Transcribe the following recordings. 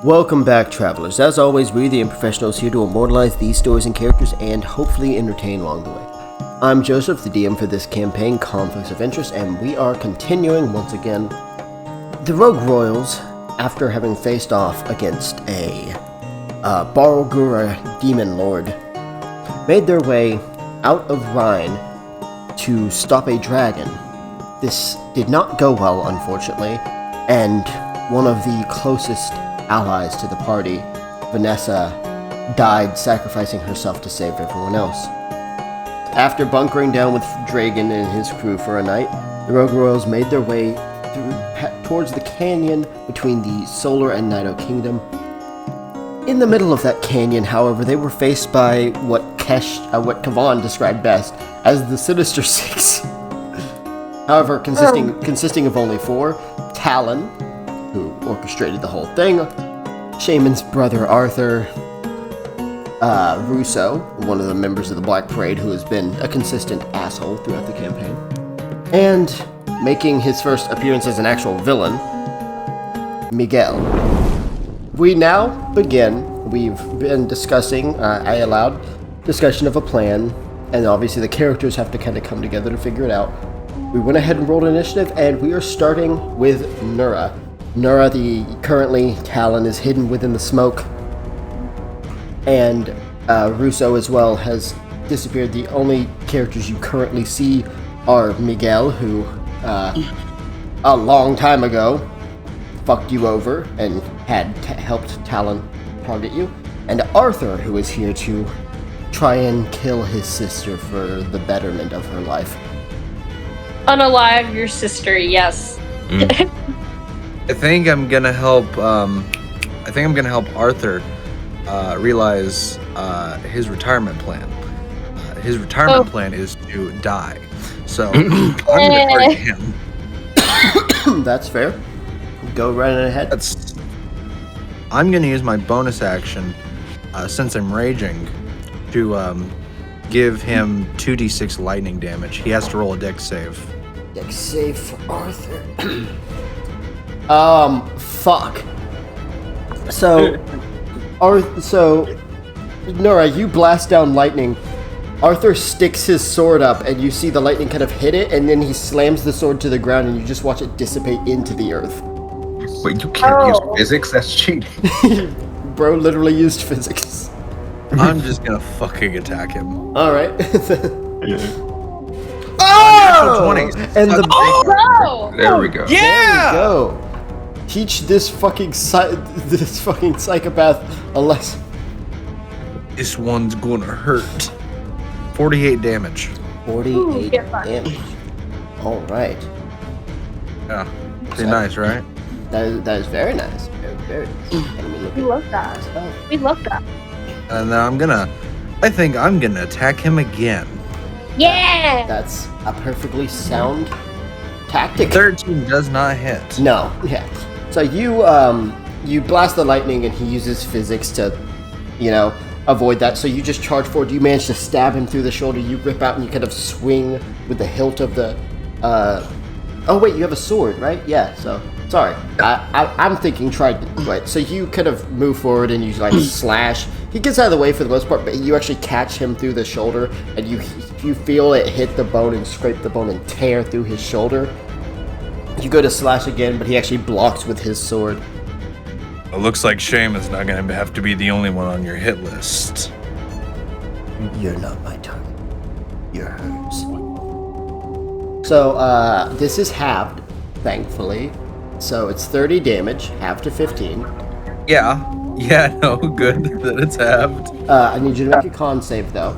Welcome back, travelers. As always, we're the Improfessionals here to immortalize these stories and characters and hopefully entertain along the way. I'm Joseph, the DM for this campaign, Conflicts of Interest, and we are continuing once again. The Rogue Royals, after having faced off against a Barogura demon lord, made their way out of Rhine to stop a dragon. This did not go well, unfortunately, and one of the closest allies to the party, Vanessa, died sacrificing herself to save everyone else. After bunkering down with Dragon and his crew for a night, the Rogue Royals made their way towards the canyon between the Solar and Nido Kingdom. In the middle of that canyon, however, they were faced by what Kavan described best as the Sinister Six. However, consisting of only 4, Talon, who orchestrated the whole thing, Shaman's brother Arthur, Russo, one of the members of the Black Parade who has been a consistent asshole throughout the campaign, and making his first appearance as an actual villain, Miguel. We now begin. We've been discussing, I allowed discussion of a plan, and obviously the characters have to kind of come together to figure it out. We went ahead and rolled initiative, and we are starting with Nura. Nura, currently Talon, is hidden within the smoke, and Russo as well has disappeared. The only characters you currently see are Miguel, who a long time ago fucked you over and had helped Talon target you, and Arthur, who is here to try and kill his sister for the betterment of her life. Unalive your sister, yes. I think I'm gonna help. Arthur realize his retirement plan. His retirement plan is to die. So I'm gonna target him. That's fair. Go right ahead. I'm gonna use my bonus action, since I'm raging, to give him 2d6 lightning damage. He has to roll a dex save. Dex save for Arthur. Fuck. So, Nora, you blast down lightning. Arthur sticks his sword up, and you see the lightning kind of hit it, and then he slams the sword to the ground, and you just watch it dissipate into the earth. Wait, you can't use physics? That's cheating. Bro literally used physics. I'm just gonna fucking attack him. Alright. Oh! And the There we go. Yeah! There we go. Teach this fucking psychopath a lesson. This one's gonna hurt. 48 damage. 48 damage. Alright. Yeah. Pretty nice, right? That is very nice. Very nice. We love that. We love that. And then I think I'm gonna attack him again. Yeah! That's a perfectly sound tactic. 13 does not hit. No, yeah. So you blast the lightning, and he uses physics to, avoid that. So you just charge forward. You manage to stab him through the shoulder. You rip out, and you kind of swing with the hilt of the. Oh wait, you have a sword, right? Yeah. So sorry, I'm thinking trident. Right. So you kind of move forward, and you slash. He gets out of the way for the most part, but you actually catch him through the shoulder, and you feel it hit the bone and scrape the bone and tear through his shoulder. You go to slash again, but he actually blocks with his sword. It looks like Shaman's not gonna have to be the only one on your hit list. You're not my target. You're hers. So, this is halved, thankfully. So it's 30 damage, halved to 15. Yeah, no, good that it's halved. I need you to make a con save, though.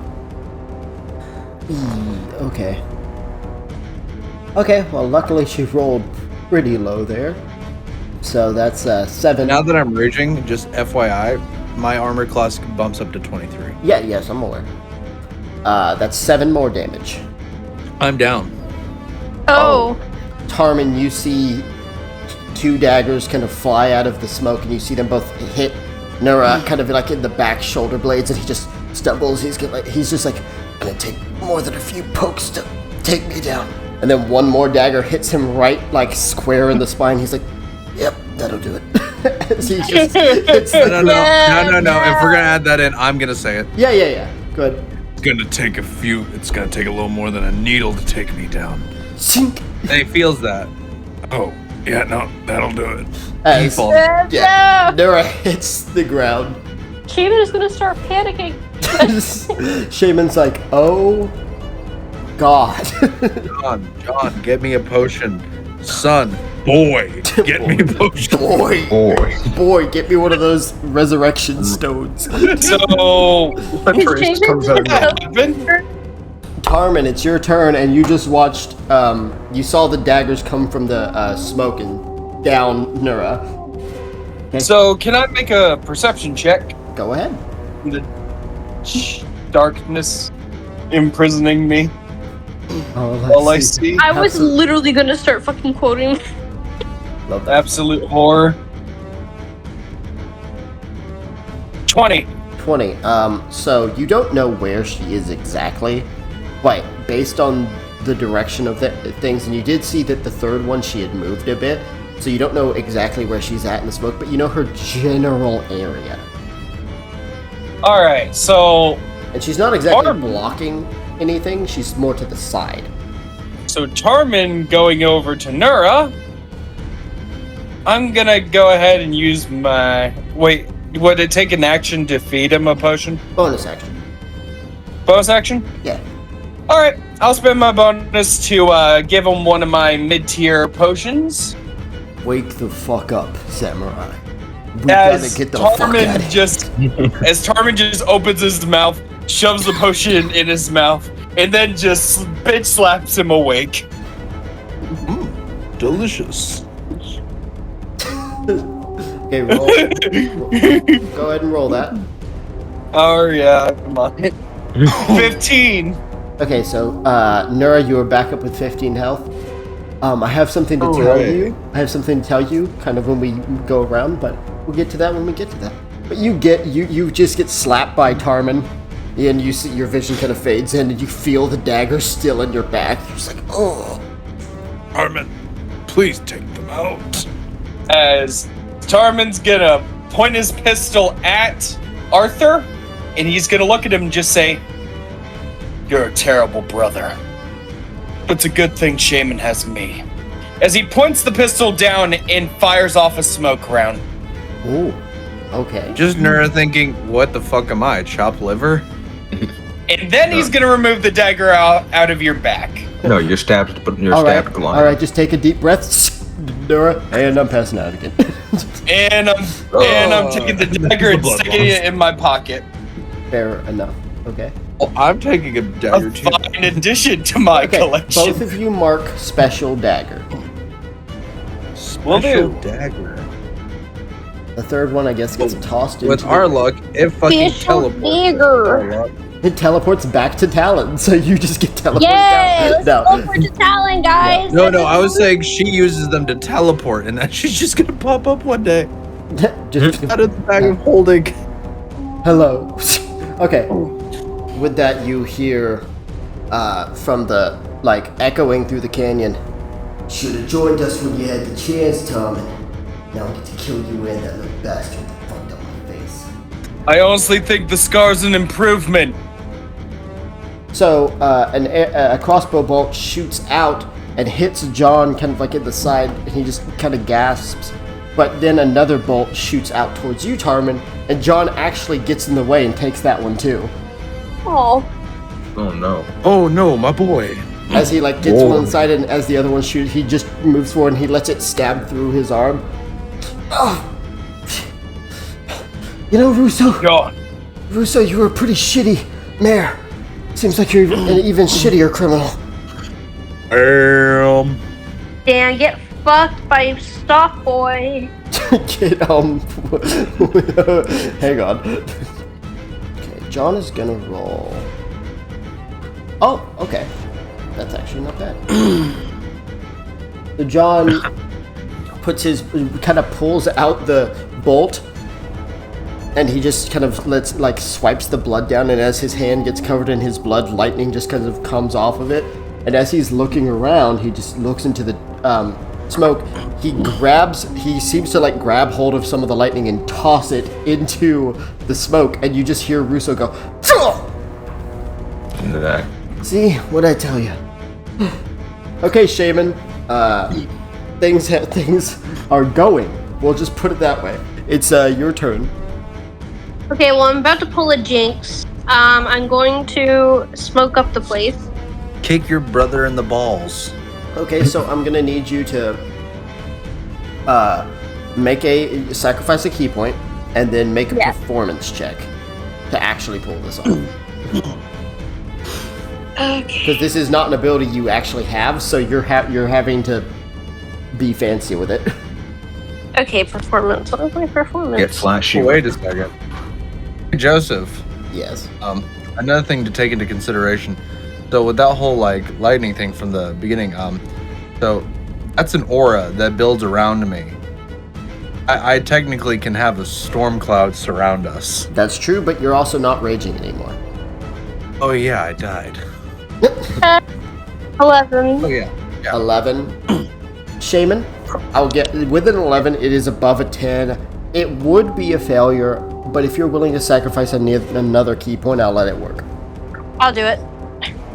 Okay. Okay, well, luckily she rolled pretty low there. So that's 7. Now that I'm raging, just FYI, my armor class bumps up to 23. Yes, I'm aware. That's 7 more damage. I'm down. Oh. Tarmin, you see 2 daggers kind of fly out of the smoke, and you see them both hit Nura kind of like in the back shoulder blades, and he just stumbles. He's just like, gonna take more than a few pokes to take me down. And then one more dagger hits him right, like, square in the spine. He's like, yep, That'll do it. As he just hits the No. If we're gonna add that in, I'm gonna say it. Yeah. Good. It's gonna take a little more than a needle to take me down. Sink. And he feels that. Oh, yeah, no, that'll do it. As Fall. Nora hits the ground. Shaman is gonna start panicking. Shaman's like, oh God. John, get me a potion. Son. Boy, get me a potion. Boy, get me one of those resurrection stones. So, Trace comes out of nowhere. Tarmin, it's your turn, and you just watched. You saw the daggers come from the smoke and down Nura. so can I make a perception check? Go ahead. The darkness imprisoning me. Oh, All I see, I was literally gonna start fucking quoting. Love that. absolute horror. 20. 20. So you don't know where she is exactly, but based on the direction of the things, and you did see that the third one she had moved a bit, so you don't know exactly where she's at in the smoke, but you know her general area. All right, so And she's not exactly Tarmin. blocking anything, she's more to the side. Tarmin going over to Nura. I'm gonna go ahead and use my. Wait, would it take an action to feed him a potion? Bonus action. Bonus action? Yeah. All right, I'll spend my bonus to give him one of my mid-tier potions. Wake the fuck up, samurai. We As gotta get the fuck out Tarmin of here. as Tarmin just opens his mouth, shoves the potion in his mouth, and then just bitch slaps him awake. Delicious. Okay, roll. Go ahead and roll that. Oh yeah, come on. 15. Okay, so Nura, you are back up with 15 health. I have something to tell you. I have something to tell you, kind of when we go around, but we'll get to that when we get to that. But you just get slapped by Tarmin, and you see your vision kind of fades in, and you feel the dagger still in your back. You're just like, oh. Armin, please take them out. As Tarmin's gonna point his pistol at Arthur, and he's gonna look at him and just say, "You're a terrible brother. But it's a good thing Shaman has me." As he points the pistol down and fires off a smoke round. Ooh. Okay. Just Nura thinking, what the fuck am I, chopped liver? And then he's gonna remove the dagger out of your back. No, you're stabbed, but you're All right. stabbed blind. All right. Just take a deep breath, Nura, and I'm passing out again. And I'm taking the dagger and sticking it in my pocket. Fair enough. Okay. Oh, I'm taking a A dagger too. fine addition to my Okay. collection. Both of you mark special dagger. Will Special do. dagger. The third one, I guess, gets tossed into. With our luck, it fucking Special teleports. dagger. It teleports back to Talon, so you just get teleported Yay! down. Let's go for the Talon, guys. No, I was saying she uses them to teleport, and that she's just gonna pop up one day Just, out of the bag of holding. hello. Okay. With that, you hear from the, echoing through the canyon. Should have joined us when you had the chance, Tommen. Now I get to kill you and that little bastard that fucked up my face. I honestly think the scar's an improvement. So, a crossbow bolt shoots out and hits John kind of like in the side, and he just kind of gasps. But then another bolt shoots out towards you, Tarmin, and John actually gets in the way and takes that one too. Oh, Oh no. Oh no, my boy. As he gets one side, and as the other one shoots, he just moves forward and he lets it stab through his arm. Oh. You know, God. Russo, you were a pretty shitty mayor. Seems like you're an even shittier criminal. Dan, get fucked by Stock Boy. Get hang on. Okay, John is gonna roll. Oh, okay. That's actually not bad. So John kind of pulls out the bolt, and he just kind of swipes the blood down, and as his hand gets covered in his blood, lightning just kind of comes off of it. And as he's looking around, he just looks into the smoke, he seems to like grab hold of some of the lightning and toss it into the smoke, and you just hear Russo go, Into that. see, what'd I tell you? Okay, Shaman, things are going. We'll just put it that way. It's your turn. Okay, well, I'm about to pull a jinx. I'm going to smoke up the place. Kick your brother in the balls. Okay, so I'm gonna need you to sacrifice a key point and then make a performance check to actually pull this off. Okay. Because this is not an ability you actually have, so you're having to be fancy with it. Okay, performance. What is my performance? Get flashy. Wait a second. Hey, Joseph. Yes. Another thing to take into consideration. So with that whole like lightning thing from the beginning, so that's an aura that builds around me. I technically can have a storm cloud surround us. That's true, but you're also not raging anymore. Oh yeah, I died. 11. Oh yeah. 11. Shaman, I'll get with an 11. It is above a 10. It would be a failure, but if you're willing to sacrifice another key point, I'll let it work. I'll do it.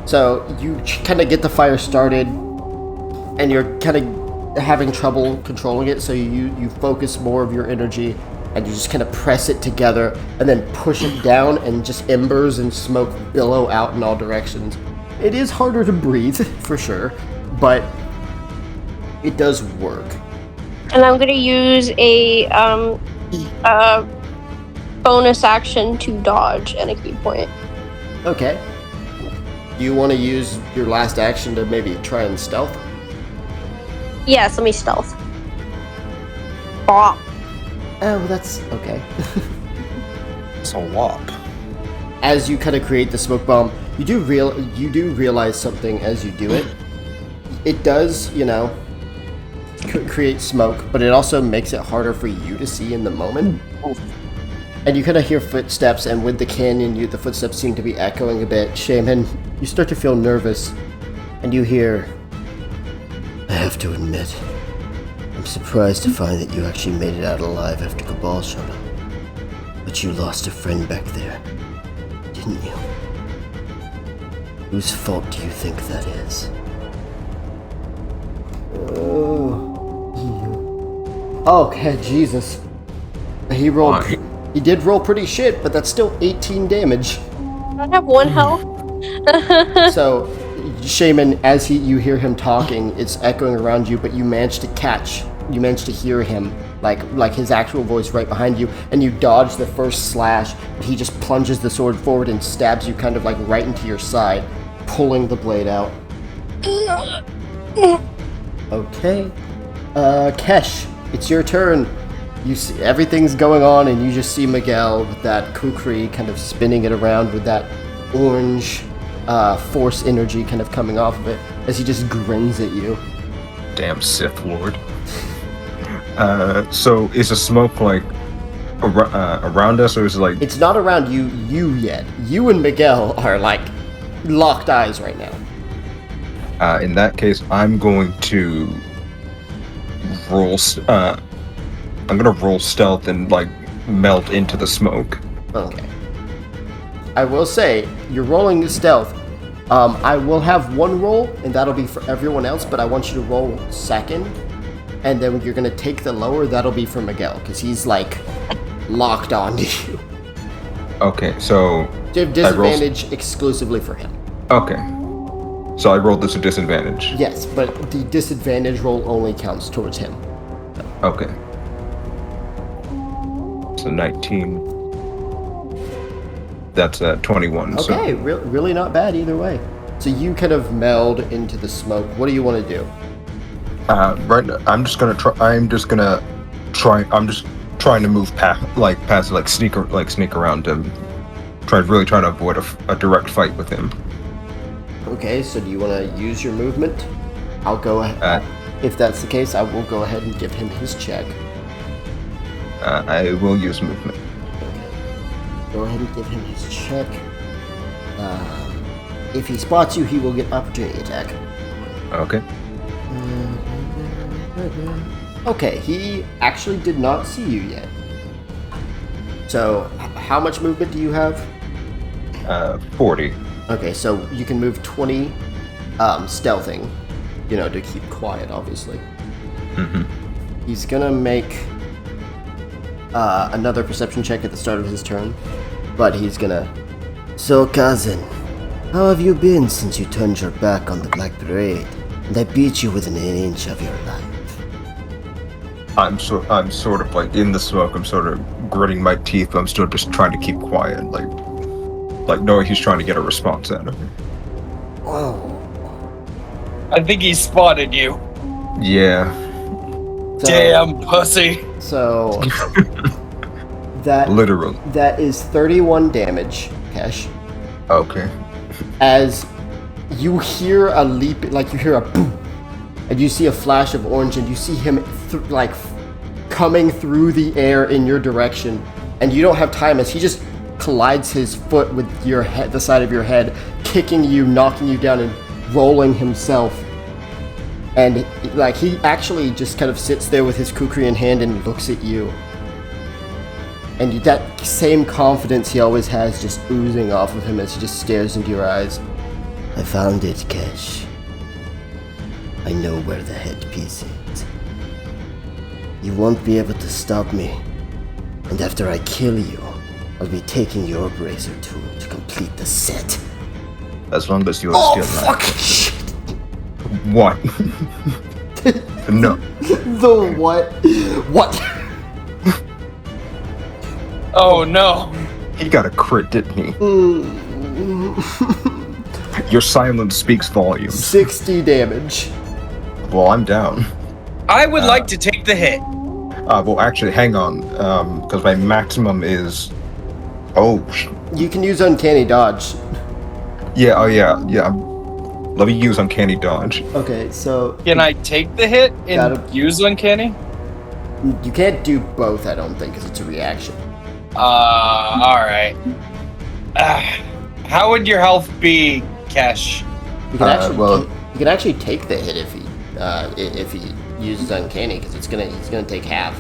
So you kind of get the fire started, and you're kind of having trouble controlling it. So you focus more of your energy, and you just kind of press it together, and then push it down, and just embers and smoke billow out in all directions. It is harder to breathe for sure, but it does work. And I'm gonna use a bonus action to dodge and a key point. Okay. Do you want to use your last action to maybe try and stealth? Yes, let me stealth. Bop. Oh, well, that's okay. It's a wop. As you kind of create the smoke bomb, you do realize something as you do it. It does, create smoke, but it also makes it harder for you to see in the moment. And you kind of hear footsteps, and with the canyon, the footsteps seem to be echoing a bit. Shaman, you start to feel nervous, and you hear, I have to admit, I'm surprised to find that you actually made it out alive after Cabal showed up. But you lost a friend back there, didn't you? Whose fault do you think that is? Okay, Jesus. He rolled. Why? He did roll pretty shit, but that's still 18 damage. I have 1 health. So, Shaman, as you hear him talking, it's echoing around you, but you manage to hear him, like his actual voice right behind you, and you dodge the first slash, but he just plunges the sword forward and stabs you kind of like right into your side, pulling the blade out. Okay. Kesh, it's your turn. You see everything's going on, and you just see Miguel with that kukri kind of spinning it around with that orange force energy kind of coming off of it as he just grins at you. Damn Sith Lord. So is the smoke like around us, or is it like? It's not around you yet. You and Miguel are like locked eyes right now. In that case, I'm going to roll. I'm gonna roll stealth and like melt into the smoke. Okay. I will say, you're rolling stealth. I will have one roll, and that'll be for everyone else, but I want you to roll second, and then when you're gonna take the lower, that'll be for Miguel, because he's like locked onto you. Okay, so You have disadvantage exclusively for him. okay, so I rolled this with disadvantage. Yes, but the disadvantage roll only counts towards him. Okay. So 19. That's 21. Okay, really not bad either way. So you kind of meld into the smoke. What do you want to do? Right now, I'm just trying to move past, sneak around him. Really trying to avoid a direct fight with him. Okay, so do you want to use your movement? I'll go ahead. If that's the case, I will go ahead and give him his check. I will use movement. Okay. Go ahead and give him his check. If he spots you, he will get opportunity attack. Okay. Okay, he actually did not see you yet. So, how much movement do you have? 40. Okay, so you can move 20 stealthing, to keep quiet, obviously. Mm-hmm. He's gonna make another perception check at the start of his turn, but he's gonna... So, cousin, how have you been since you turned your back on the Black Parade, and I beat you within an inch of your life? I'm sort of like in the smoke. I'm sort of gritting my teeth, but I'm still just trying to keep quiet, like knowing he's trying to get a response out of me. Oh. I think he spotted you. Yeah. Damn pussy. So that Literally. that is 31 damage, Kesh. Okay. As you hear a leap, like you hear a boom, and you see a flash of orange, and you see him coming through the air in your direction, and you don't have time as he just collides his foot with your head, the side of your head, kicking you, knocking you down, and rolling himself. And he actually just kind of sits there with his kukri in hand and looks at you. And that same confidence he always has just oozing off of him as he just stares into your eyes. I found it, Kesh. I know where the headpiece is. You won't be able to stop me. And after I kill you, I'll be taking your bracer tool to complete the set. As long as you're Oh, still fuck! alive. Shit! What? No. The what? What? Oh no. He got a crit, didn't he? Your silence speaks volumes. 60 damage. Well, I'm down. I would like to take the hit. Well, actually, hang on. Because my maximum is... You can use Uncanny Dodge. Yeah, Let me use Uncanny Dodge. Okay, so Can I take the hit and Gotta- use Uncanny? you can't do both, I don't think, because it's a reaction. Alright. How would your health be, Kesh? You can actually well- you can actually take the hit if he uses Uncanny, because he's gonna take half.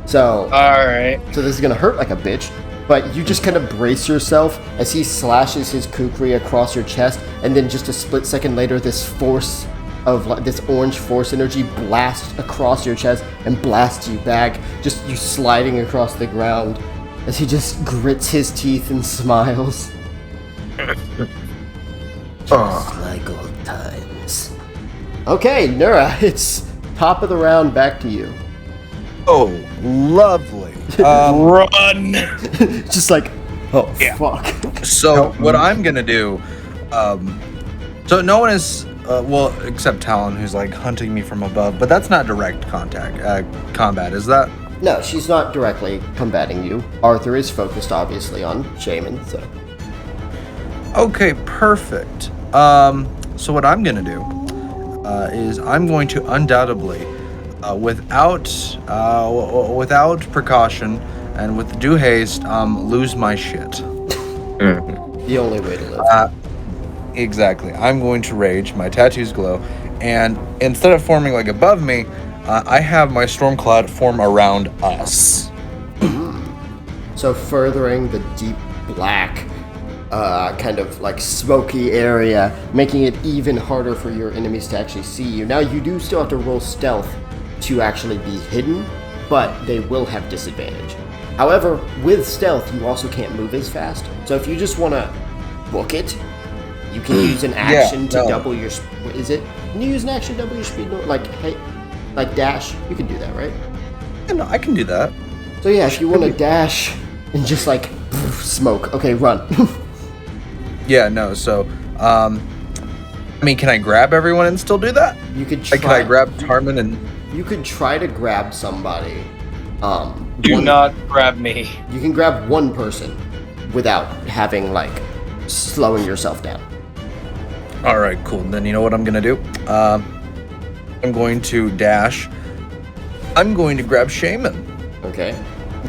So Alright. so this is gonna hurt like a bitch, but you just kind of brace yourself as he slashes his kukri across your chest, and then just a split second later, this force of this orange force energy blasts across your chest and blasts you back, just you sliding across the ground as he just grits his teeth and smiles. Just like old times. Okay, Nura, it's top of the round, back to you. Oh, lovely. Run! Just like, oh, Yeah. fuck. So what I'm gonna do, so no one is, well, except Talon, who's like hunting me from above, but that's not direct combat, is that? No, she's not directly combating you. Arthur is focused, obviously, on Shaman, so. Okay, perfect. So what I'm gonna do is I'm going to undoubtedly, without precaution and with due haste, lose my shit. The only way to live. Exactly. I'm going to rage. My tattoos glow, and instead of forming like above me, I have my storm cloud form around us. So furthering the deep black, kind of like smoky area, making it even harder for your enemies to actually see you. Now you do still have to roll stealth to actually be hidden, but they will have disadvantage. However, with stealth, you also can't move as fast. So if you just want to book it, you can use an action to double your. What is it? Can you use an action to double your speed? Like, hey, like dash. You can do that, right? Yeah, no, I can do that. So yeah, if you want to dash and just like smoke, okay, run. Yeah, no. So, I mean, can I grab everyone and still do that? You could try. Like, can I grab Tarman and? You could try to grab somebody. Do not grab me. You can grab one person without having like slowing yourself down. All right, cool. Then you know what I'm gonna do? I'm going to dash. I'm going to grab Shaman. Okay.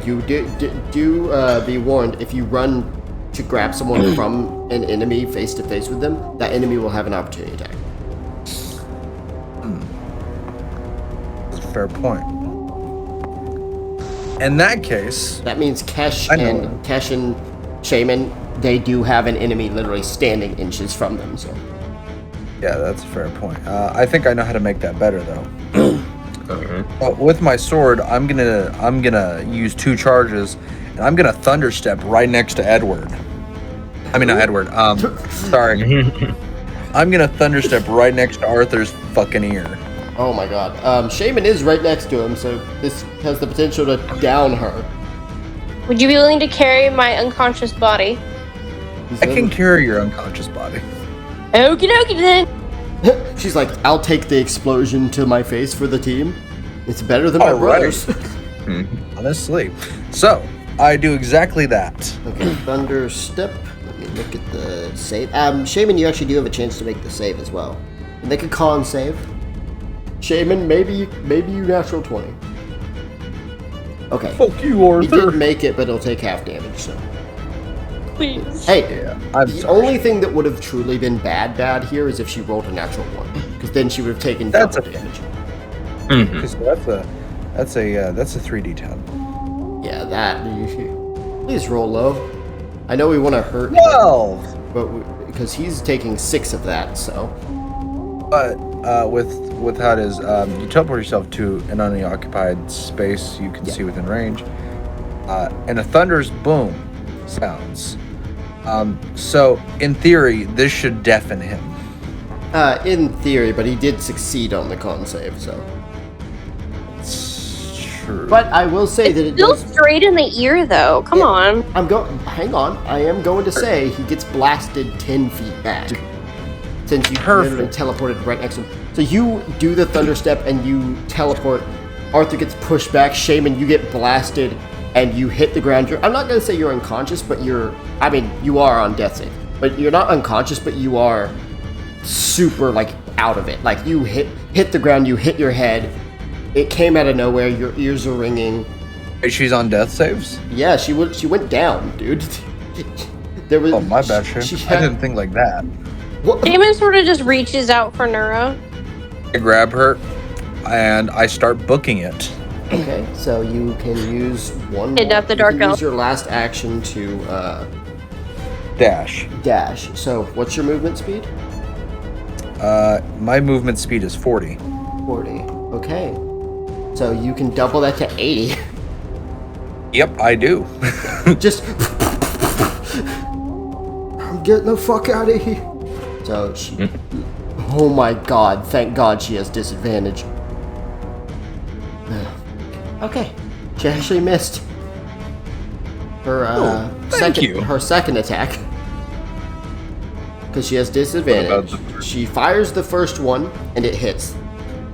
You do be warned, if you run to grab someone from an enemy face to face with them, that enemy will have an opportunity attack. fair point. In that case, That means Kesh I know. and Shaman, they do have an enemy literally standing inches from them. So yeah, that's a fair point. I think I know how to make that better though. Alright. With my sword, I'm gonna use 2 charges, and I'm gonna thunderstep right next to Edward. I mean, not Edward. Sorry. I'm gonna thunderstep right next to Arthur's fucking ear. oh my god, Shaman is right next to him, so this has the potential to down her. Would you be willing to carry my unconscious body? He's I can carry your unconscious body. Okie dokie then. She's like, I'll take the explosion to my face for the team. It's better than my Alright. brothers. Honestly. So, I do exactly that. Okay, Thunder Step. Let me look at the save. Shaman, you actually do have a chance to make the save as well. Make a con save. Shaman, maybe you natural 20. Okay. Fuck you, You Arthur. did make it, but it'll take half damage, so. Please. Hey, Yeah, I'm the sorry. only thing that would have truly been bad here is if she rolled a natural 1. Because then she would have taken That's double a- damage. So that's a 3d10. Yeah, that. Please roll low. I know we want to hurt him, 12. but because he's taking 6 of that, so. But with how it is, you teleport yourself to an unoccupied space you can see within range, and a thunder's boom sounds. So in theory, this should deafen him. In theory, but he did succeed on the con save, so. It's true. But I will say that it Still does. straight in the ear, though. Come on. Hang on. I am going to say he gets blasted 10 feet back. Since you literally Perfect. teleported right next to him. So you do the thunder step and you teleport. Arthur gets pushed back. Shaman, you get blasted and you hit the ground. I'm not going to say you're unconscious, but you are on death save. But you're not unconscious, but you are super, like, out of it. Like, you hit the ground, you hit your head. It came out of nowhere. Your ears are ringing. Wait, she's on death saves? Yeah, she went down, dude. There was. Oh, my bad, Shane. I didn't think like that. What? Damon sort of just reaches out for Nura. I grab her, and I start booking it. Okay, so you can use one. Kidnap the you dark can elf. Use your last action to Dash. dash. So, what's your movement speed? My movement speed is 40. 40. Okay. So you can double that to 80. Yep, I do. Just. I'm getting the fuck out of here. So she. Oh my god! Thank God she has disadvantage. Okay, she actually missed her thank you. her second attack because she has disadvantage. What about the first? She fires the first one and it hits.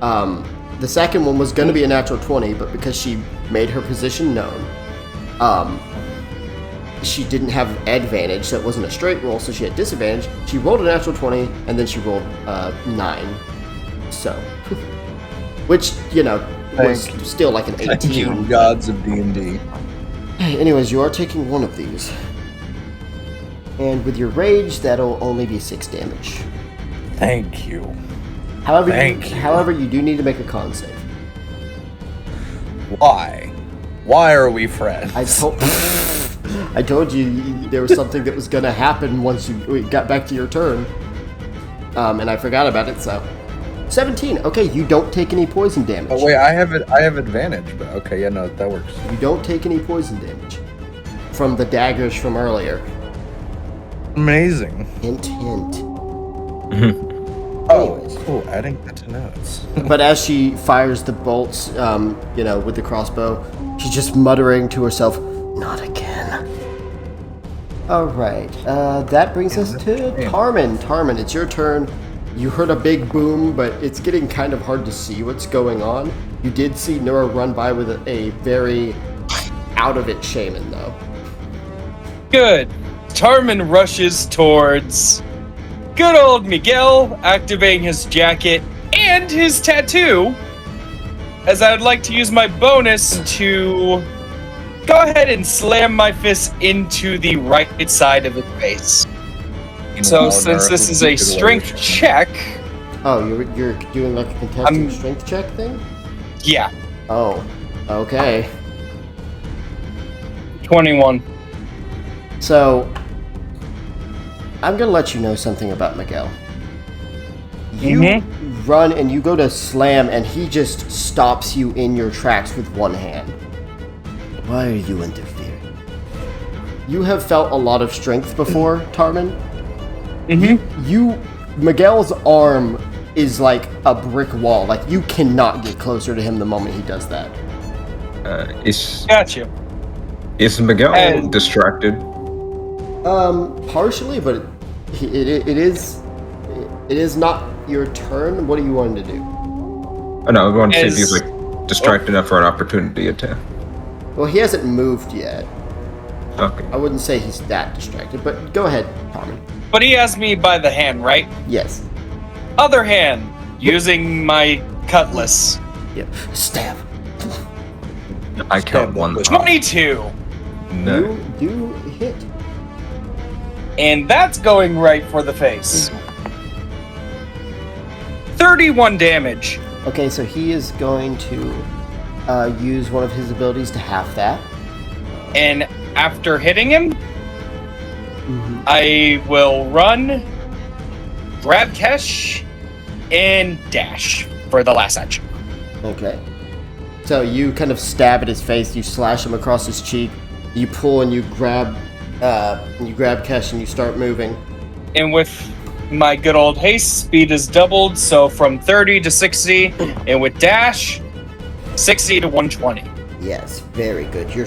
The second one was going to be a natural 20, but because she made her position known, she didn't have advantage, so it wasn't a straight roll, so she had disadvantage. She rolled a natural 20, and then she rolled 9. So, which, was Thank you. still like an 18. Thank you, gods of D&D. Anyways, you are taking one of these. And with your rage, that'll only be 6 damage. Thank you. However, you do need to make a con save. Why? Why are we friends? I told you there was something that was gonna happen once we got back to your turn. And I forgot about it, so. 17. Okay, you don't take any poison damage. Oh wait, I have advantage, but okay, yeah, no, that works. You don't take any poison damage from the daggers from earlier. Amazing. Hint, hint. Oh, Anyways. cool. Adding that to notes. But as she fires the bolts, with the crossbow, she's just muttering to herself, "Not again." All right, that brings us to Tarmin. Tarmin, it's your turn. You heard a big boom, but it's getting kind of hard to see what's going on. You did see Nura run by with a very out of it shaman, though. Good. Tarmin rushes towards good old Miguel, activating his jacket and his tattoo, as I would like to use my bonus to go ahead and slam my fist into the right side of his face. So since this is a strength check, Oh, you're doing like a contested strength check thing? Yeah, Oh, okay. 21. So, I'm gonna let you know something about Miguel. You run and you go to slam, and he just stops you in your tracks with one hand. Why are you interfering? You have felt a lot of strength before, Tarman. Miguel's arm is like a brick wall. Like, you cannot get closer to him the moment he does that. Got you. Is Miguel And- distracted? Partially, but it is not your turn. What do you want to do? Oh, no, I want to see if he's like distracted enough for an opportunity attack. Well, he hasn't moved yet. Okay. I wouldn't say he's that distracted, but go ahead, Tommy. But he has me by the hand, right? Yes. Other hand, using my cutlass. Yep. Stab. I count one. 22. No. You do hit. And that's going right for the face. 31 damage. Okay, so he is going to use one of his abilities to half that. And after hitting him, I will run, grab Kesh, and dash for the last action. Okay. So you kind of stab at his face, you slash him across his cheek, you pull and you grab Kesh and you start moving. And with my good old haste, speed is doubled, so from 30 to 60, and with dash, 60 to 120. Yes, very good. You're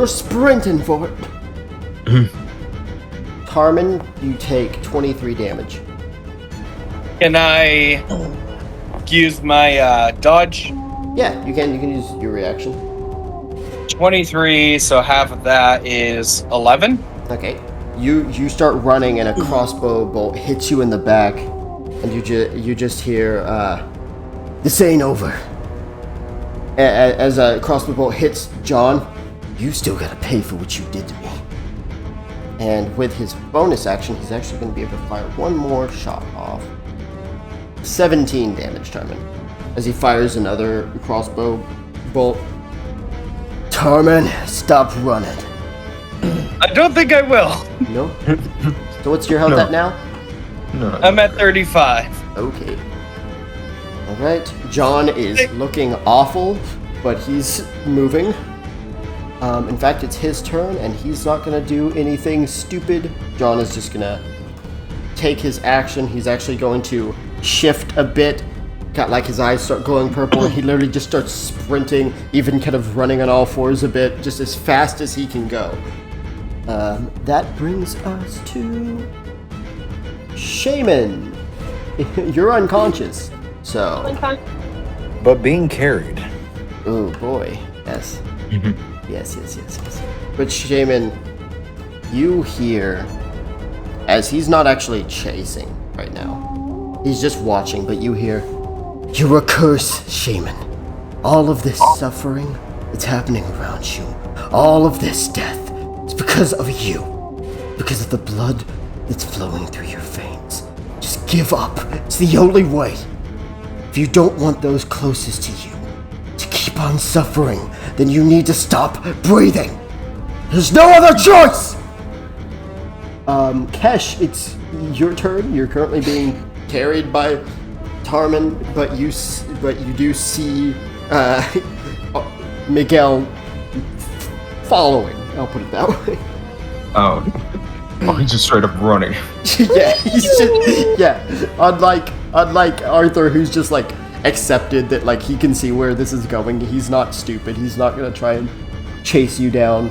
sprinting for it. Tarman, you take 23 damage. Can I use my dodge? Yeah, you can use your reaction. 23, so half of that is 11. Okay. You start running and a crossbow bolt hits you in the back, and you just hear this ain't over. As a crossbow bolt hits John, you still gotta pay for what you did to me. And with his bonus action, he's actually going to be able to fire one more shot off. 17 damage, Tarman. As he fires another crossbow bolt. Tarman, stop running. I don't think I will. No? So what's your health No. at now? No. I'm at 35. Okay. Alright, John is looking awful, but he's moving. In fact, it's his turn, and he's not going to do anything stupid. John is just going to take his action. He's actually going to shift a bit. Got like his eyes start glowing purple, and he literally just starts sprinting, even kind of running on all fours a bit, just as fast as he can go. That brings us to Shaman. You're unconscious, so... But being carried. Oh boy, yes. Yes. But Shaman, you hear, as he's not actually chasing right now, he's just watching, but you hear, "You're a curse, Shaman. All of this suffering that's happening around you, all of this death, is because of you. Because of the blood that's flowing through your veins. Just give up. It's the only way. If you don't want those closest to you to keep on suffering, then you need to stop breathing. There's no other choice!" Kesh, it's your turn. You're currently being carried by Tarman, but you do see Miguel following. I'll put it that way. Oh, he's just straight up running. Yeah, he's just Unlike Arthur, who's just like accepted that like he can see where this is going. He's not stupid. He's not gonna try and chase you down.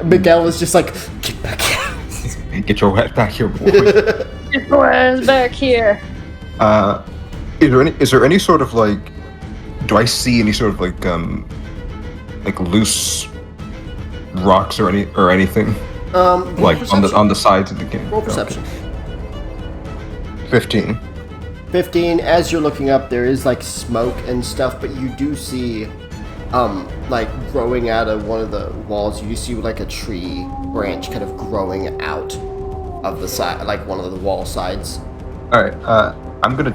Miguel is just like, get back here. Get your head back here, boy. Get your ass back here. Is there any sort of like? Do I see any sort of like loose rocks or anything? Like on the sides of the game. Roll perception. 15. 15. As you're looking up, there is like smoke and stuff, but you do see, like growing out of one of the walls, you see like a tree branch kind of growing out of the side, like one of the wall sides. All right. I'm gonna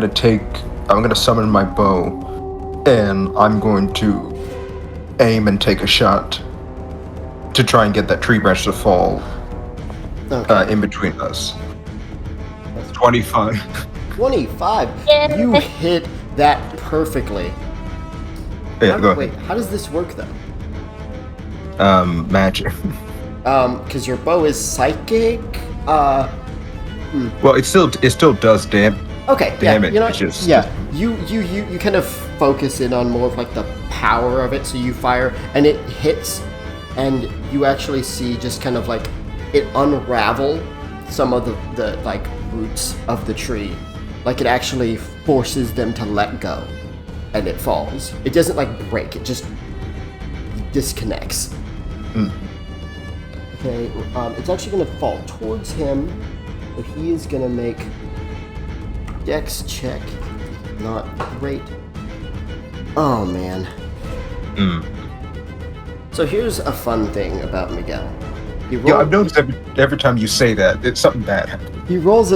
take I'm gonna summon my bow, and I'm going to aim and take a shot to try and get that tree branch to fall in between us. 25. 25. Yeah. You hit that perfectly. Yeah, go Wait, ahead. how does this work though? Magic. Because your bow is psychic. Well, it still does damage. Okay, Damn it, You know, it's just- you kind of focus in on more of like the power of it. So you fire, and it hits, and you actually see just kind of like it unravel some of the like roots of the tree. Like it actually forces them to let go, and it falls. It doesn't like break; it just disconnects. Okay, it's actually going to fall towards him, so he is going to make Dex check. Not great. Oh man. So here's a fun thing about Miguel. He rolled, Yeah, I've noticed every time you say that, it's something bad happens. he rolled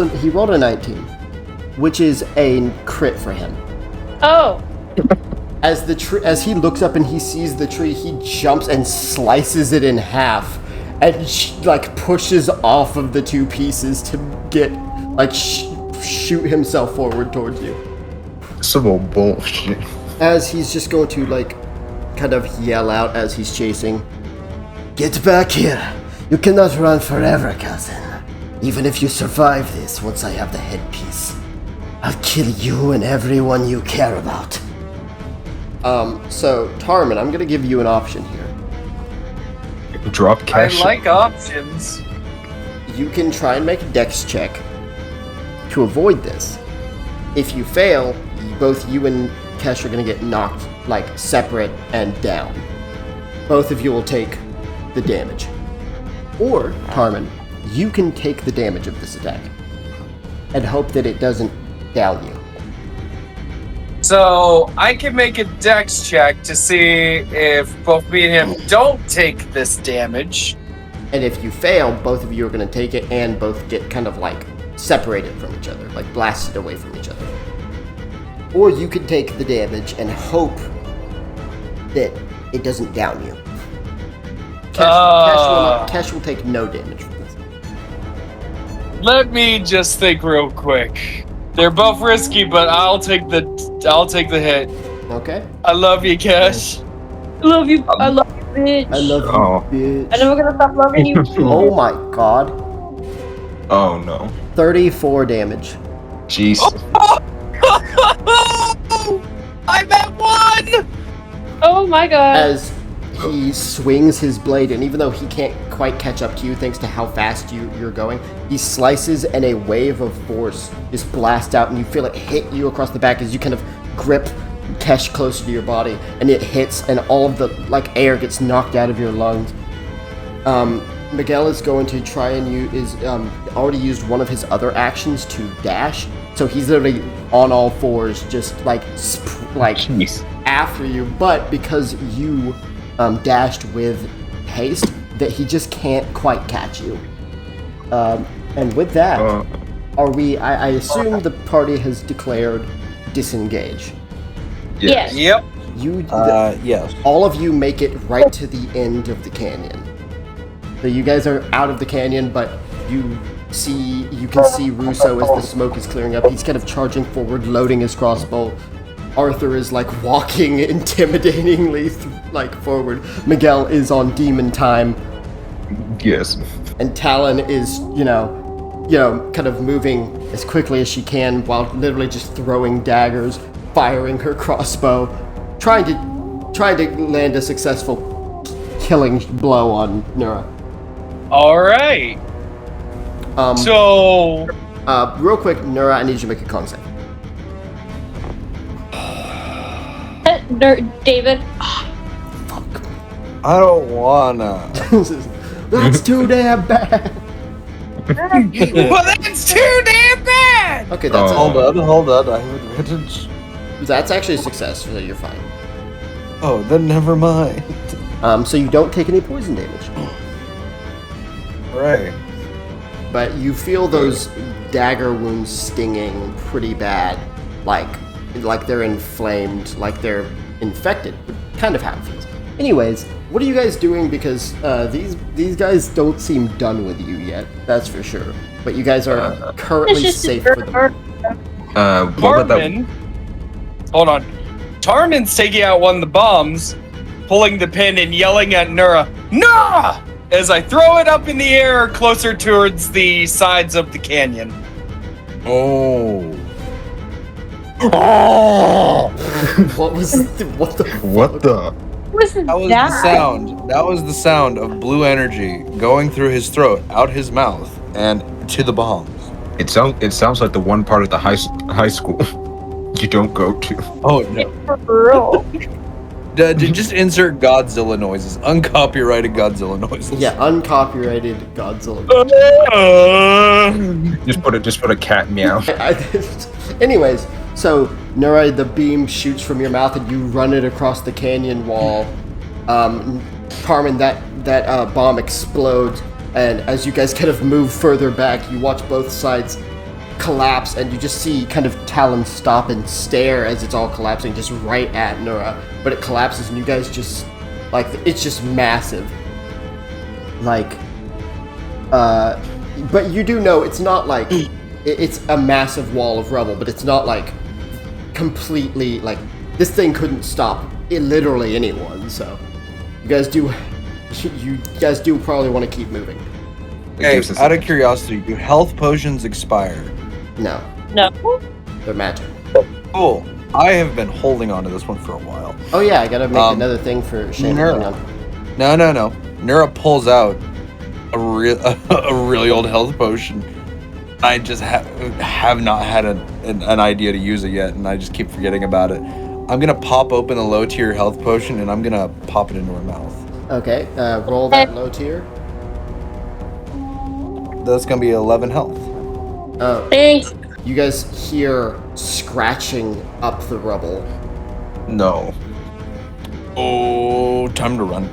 a 19, which is a crit for him. Oh. As he looks up and he sees the tree, he jumps and slices it in half, and like pushes off of the two pieces to get like shoot himself forward towards you. Some old bullshit. As he's just going to like kind of yell out as he's chasing, "Get back here! You cannot run forever, cousin. Even if you survive this, once I have the headpiece, I'll kill you and everyone you care about." So Tarman, I'm gonna give you an option here. Drop cash. I like options. You can try and make a dex check to avoid this. If you fail, both you and Kesh are gonna get knocked like separate and down. Both of you will take the damage. Or, Tarman, you can take the damage of this attack and hope that it doesn't down you. So I can make a dex check to see if both me and him don't take this damage. And if you fail, both of you are going to take it and both get kind of like separated from each other, like blasted away from each other. Or you could take the damage and hope that it doesn't down you. Kesh will take no damage from this. Let me just think real quick. They're both risky, but I'll take the hit. Okay? I love you, Cash. I love you. I love you, bitch. I love Oh. you, I'm bitch. never gonna stop loving you. Oh my god. Oh no. 34 damage. Jeez. I'm at 1! Oh my god. As he swings his blade, and even though he can't quite catch up to you thanks to how fast you're going, he slices and a wave of force just blasts out, and you feel it hit you across the back as you kind of grip Kesh closer to your body, and it hits, and all of the like air gets knocked out of your lungs. Miguel is going to try and already used one of his other actions to dash, so he's literally on all fours, just like Jeez. after you, but because you dashed with haste, that he just can't quite catch you. And with that, I assume the party has declared disengage. Yes. Yep. Yes. All of you make it right to the end of the canyon. So you guys are out of the canyon, but you can see Russo as the smoke is clearing up. He's kind of charging forward, loading his crossbow. Arthur is like walking intimidatingly forward. Miguel is on demon time, Yes. and Talon is kind of moving as quickly as she can while literally just throwing daggers, firing her crossbow, trying to land a successful killing blow on Nura. All right. So Real quick, Nura, I need you to make a con save. David. I don't wanna. That's too damn bad. well, that's too damn bad. Okay, that's Hold on. I have advantage. that's actually a success, so you're fine. Oh, then never mind. So you don't take any poison damage, Right. but you feel those dagger wounds stinging pretty bad, like like they're inflamed, like they're infected. Kind of how it feels. Anyways, what are you guys doing? Because these guys don't seem done with you yet. That's for sure. But you guys are currently safe for the moment. What about that? Tarmin, hold on. Tarmin's taking out one of the bombs, pulling the pin and yelling at Nura, "Nura!" as I throw it up in the air closer towards the sides of the canyon. Oh. What was what the What the? That was the sound. That was the sound of blue energy going through his throat, out his mouth, and to the bombs. It sounds like the one part of the high school you don't go to. Oh no! For real. Just insert Godzilla noises, uncopyrighted Godzilla noises. Yeah, uncopyrighted Godzilla. Just put a cat meow. Anyways, so Nurai, the beam shoots from your mouth and you run it across the canyon wall. Carmen, that bomb explodes, and as you guys kind of move further back, you watch both sides collapse, and you just see kind of Talon stop and stare as it's all collapsing, just right at Nura. But it collapses, and you guys just like it's just massive. Like, but you do know it's not like it's a massive wall of rubble, but it's not like completely like this thing couldn't stop literally anyone. So you guys do probably want to keep moving. Hey, out of curiosity, do health potions expire? No, they're magic. Cool. I have been holding on to this one for a while. Oh yeah, I gotta make another thing for Shane. Hang on. No. Nura pulls out a really old health potion. I just have not had an idea to use it yet, and I just keep forgetting about it. I'm gonna pop open the low tier health potion, and I'm gonna pop it into her mouth. Okay, roll that low tier. That's gonna be 11 health. Thanks. You guys hear scratching up the rubble. No. Oh, time to run.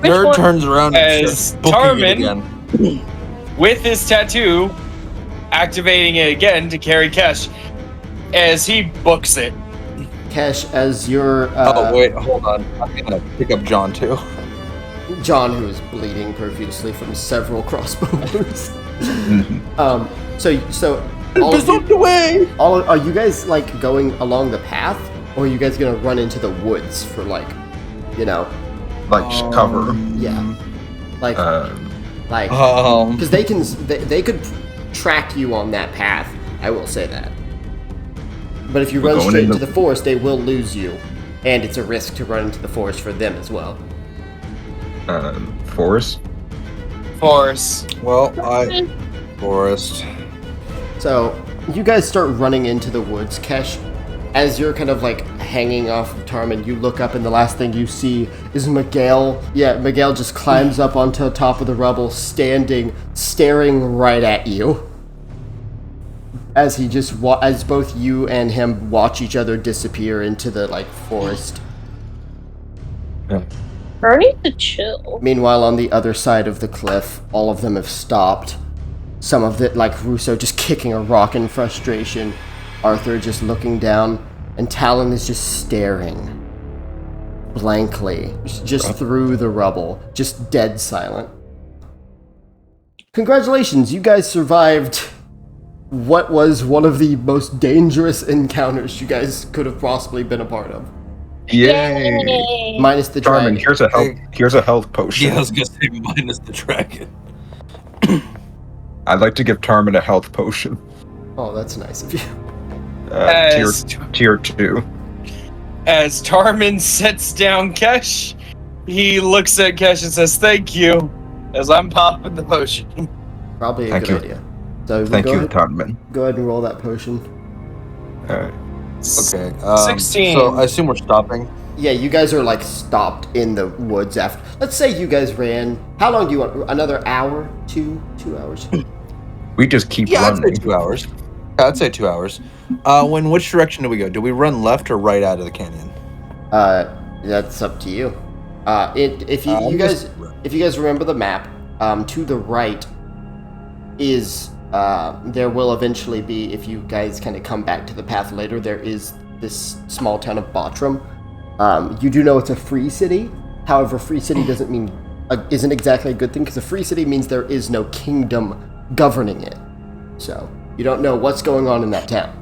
Which Nerd one? turns around and As starts booking it Tarmin- again. With his tattoo, activating it again to carry Kesh as he books it. Kesh, as your Oh wait, hold on. I'm gonna pick up John too. John, who is bleeding profusely from several crossbow wounds. So all of you, are you guys like going along the path, or are you guys gonna run into the woods for like, Cover. yeah, like Um, because they could track you on that path. I will say that. But if you run going straight in into the forest, they will lose you, and it's a risk to run into the forest for them as well. Forest. Force. Forest. So you guys start running into the woods, Kesh. As you're kind of like hanging off of Tarmin, you look up and the last thing you see is Miguel. Yeah, Miguel just climbs up onto the top of the rubble, staring right at you. As he just as both you and him watch each other disappear into the forest. Bernie to chill. Meanwhile, on the other side of the cliff, all of them have stopped. Some of it, like Russo, just kicking a rock in frustration. Arthur just looking down, and Talon is just staring blankly, just through the rubble, just dead silent. Congratulations, you guys survived what was one of the most dangerous encounters you guys could have possibly been a part of. Yay! Minus the Carmen, dragon. here's a health potion. Yeah, I was gonna say minus the dragon. I'd like to give Tarmin a health potion. Oh, that's nice of you. Tier 2. As Tarmin sets down Kesh, he looks at Kesh and says, "Thank you," as I'm popping the potion. Probably a Thank good you. idea. So Thank you, Tarmin. Go ahead and roll that potion. Alright. Okay. 16. So I assume we're stopping. Yeah, you guys are stopped in the woods after. Let's say you guys ran. How long do you want? Another hour? 2 hours? We just keep Yeah, I'd running. say 2 hours. Yeah, I'd say 2 hours. Which direction do we go? Do we run left or right out of the canyon? That's up to you. If you guys remember the map, to the right is there will eventually be, if you guys kind of come back to the path later, there is this small town of Bartram. You do know it's a free city. However, free city doesn't mean isn't exactly a good thing, because a free city means there is no kingdom governing it. So you don't know what's going on in that town.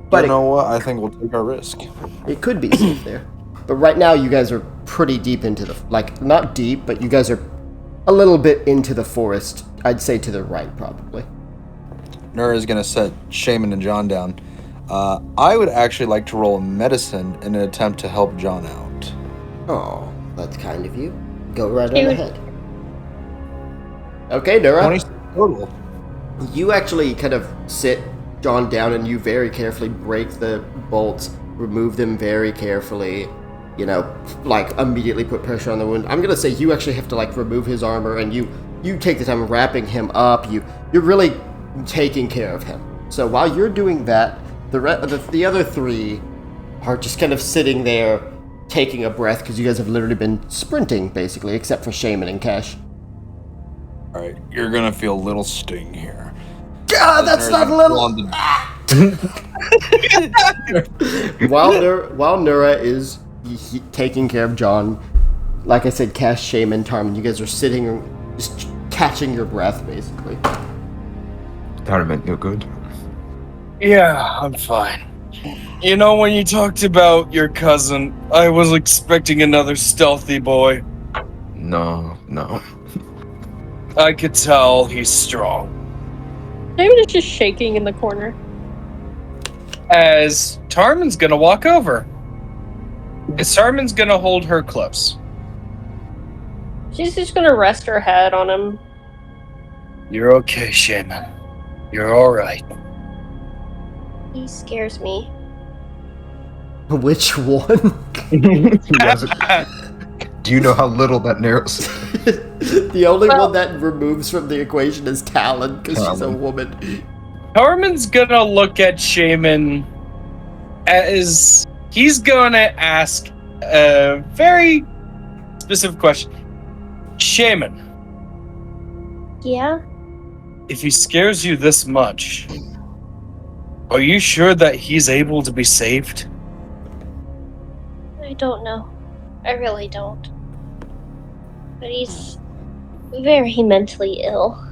But you know what? I think we'll take our risk. It could be safe there. But right now, you guys are pretty deep into the... Like, not deep, but you guys are a little bit into the forest. I'd say to the right, probably. Nura's gonna set Shaman and John down. I would actually like to roll medicine in an attempt to help John out. Oh, that's kind of you. Go right on Dude. ahead. Okay, Nura. 20 total. You actually kind of sit John down and you very carefully break the bolts, remove them very carefully, you know, like immediately put pressure on the wound. I'm going to say you actually have to like remove his armor, and you take the time wrapping him up. You're really taking care of him. So while you're doing that, the other three are just kind of sitting there taking a breath, because you guys have literally been sprinting basically, except for Shaman and Cash. All right, you're gonna feel a little sting here. God, that's not a little. While Nura is taking care of John, like I said, Cash, Shaman, Tarman, you guys are sitting, just catching your breath, basically. Tarman, you're good? Yeah, I'm fine. You know, when you talked about your cousin, I was expecting another stealthy boy. No. I could tell he's strong. David is just shaking in the corner. As Tarman's gonna walk over. As Tarman's gonna hold her close. She's just gonna rest her head on him. You're okay, Shaman. You're alright. He scares me. Which one? Do you know how little that narrows? The only one that removes from the equation is Talon, because she's a Talon. woman. Tarman's gonna look at Shaman as he's gonna ask a very specific question. Shaman, Yeah? if he scares you this much, are you sure that he's able to be saved? I don't know. I really don't. But he's very mentally ill.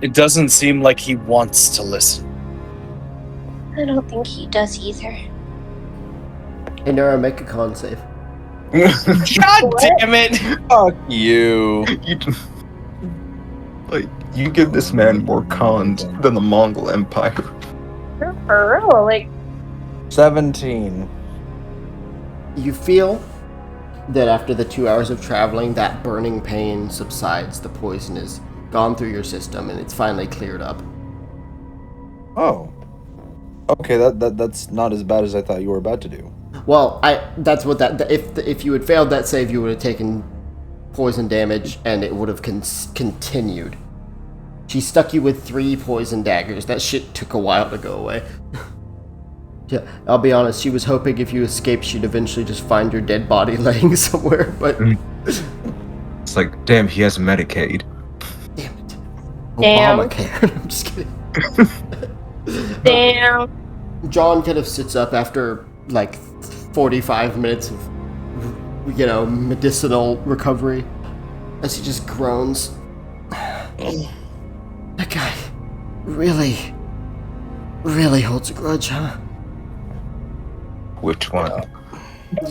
It doesn't seem like he wants to listen. I don't think he does either. Hey, Nura, make a con save. God damn it! Fuck you. You give this man more cons than the Mongol Empire. For real, like, 17. You feel that after the 2 hours of traveling, that burning pain subsides. The poison is gone through your system, and it's finally cleared up. Oh. Okay, that's not as bad as I thought you were about to do. Well, that's what that. If you had failed that save, you would have taken poison damage, and it would have continued. She stuck you with 3 poison daggers. That shit took a while to go away. Yeah, I'll be honest, she was hoping if you escaped, she'd eventually just find your dead body laying somewhere, but... It's like, damn, he has Medicaid. Damn it. Damn. Obamacare. I'm just kidding. damn. John kind of sits up after, like, 45 minutes of, medicinal recovery, as he just groans. That guy really holds a grudge, huh? Which one?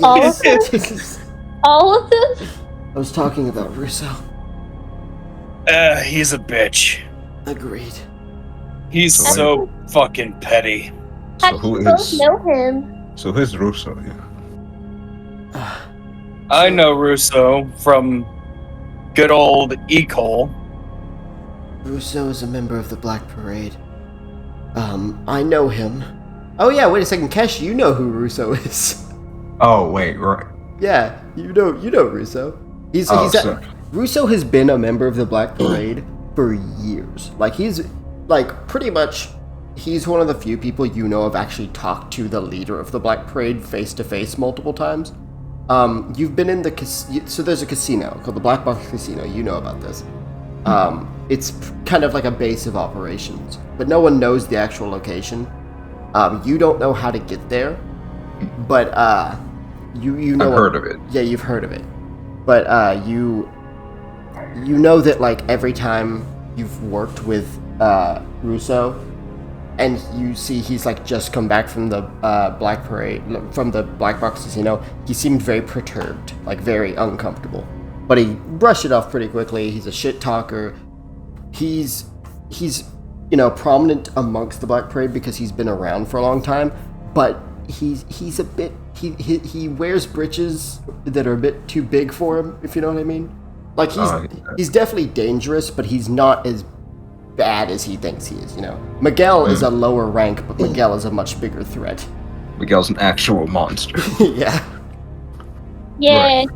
All of them? All of them? I was talking about Russo. He's a bitch. Agreed. He's so fucking petty. So who I both is? know him. So who's Russo? Yeah. I know Russo from good old Ecole. Russo is a member of the Black Parade. I know him. Oh yeah, wait a second, Kesh, you know who Russo is. Oh wait, right. Yeah, you know Russo. Russo has been a member of the Black Parade for years. Like he's pretty much he's one of the few people you know have actually talked to the leader of the Black Parade face to face multiple times. You've been in the so there's a casino called the Black Box Casino. You know about this. It's kind of like a base of operations, but no one knows the actual location. You don't know how to get there, but you know I've heard of it. Yeah, you've heard of it, but you know that like every time you've worked with Russo, and you see he's like just come back from the Black Parade, from the Black Box Casino. He seemed very perturbed, like very uncomfortable. But he brushed it off pretty quickly. He's a shit talker. He's prominent amongst the Black Parade because he's been around for a long time. But he's a bit he wears breeches that are a bit too big for him, if you know what I mean. Like he's definitely dangerous, but he's not as bad as he thinks he is, Miguel is a lower rank, but Miguel is a much bigger threat. Miguel's an actual monster. Yeah. Yeah. Right.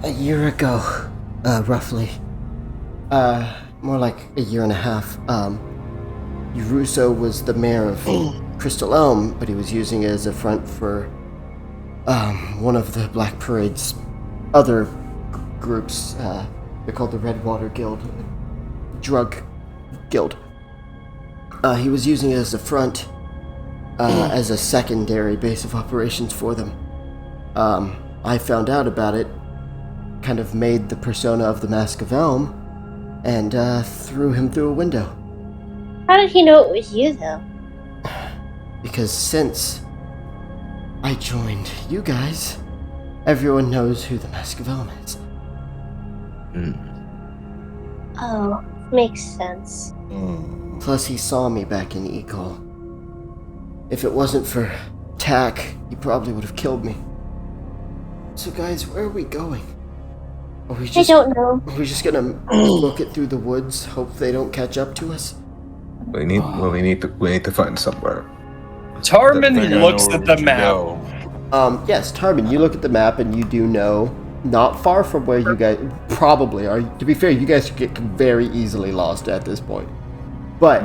A year ago, roughly, more like a year and a half, Russo was the mayor of Crystal Elm, but he was using it as a front for one of the Black Parade's other groups. They're called the Redwater Guild, drug guild. He was using it as a front, as a secondary base of operations for them. I found out about it, kind of made the persona of the Mask of Elm, and threw him through a window. How did he know it was you, though? Because since I joined you guys, everyone knows who the Mask of Elm is. Oh, makes sense. Plus, he saw me back in Ecol. If it wasn't for Tack, he probably would have killed me. So, guys, where are we going? Are we just, I don't know. Are we just gonna book it through the woods, hope they don't catch up to us? We need to find somewhere. Tarmin looks at the map. Yes, Tarmin, you look at the map and you do know, not far from where you guys probably are. To be fair, you guys get very easily lost at this point. But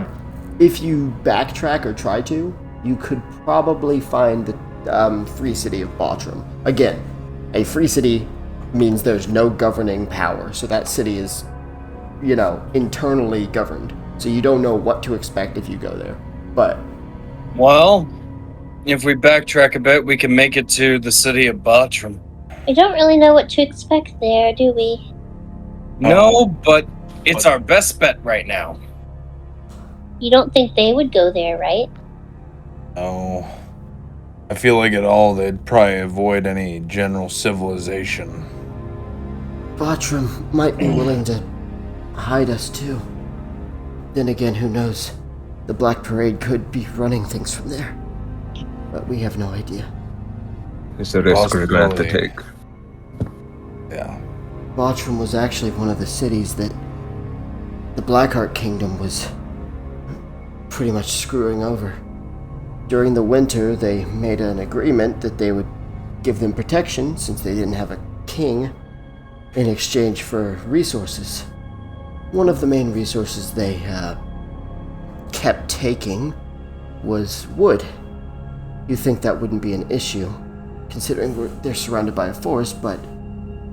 if you backtrack or try to, you could probably find the free city of Bottram. Again, a free city means there's no governing power, so that city is, internally governed. So you don't know what to expect if you go there. But Well, if we backtrack a bit, we can make it to the city of Bottram. We don't really know what to expect there, do we? No, but it's our best bet right now. You don't think they would go there, right? No. I feel like at all they'd probably avoid any general civilization. Bottram might be willing to hide us too. Then again, who knows? The Black Parade could be running things from there. But we have no idea. It's a risk we're going to have to take. Yeah. Bottram was actually one of the cities that the Blackheart Kingdom was pretty much screwing over. During the winter, they made an agreement that they would give them protection since they didn't have a king in exchange for resources. One of the main resources they kept taking was wood. You'd think that wouldn't be an issue, considering they're surrounded by a forest, but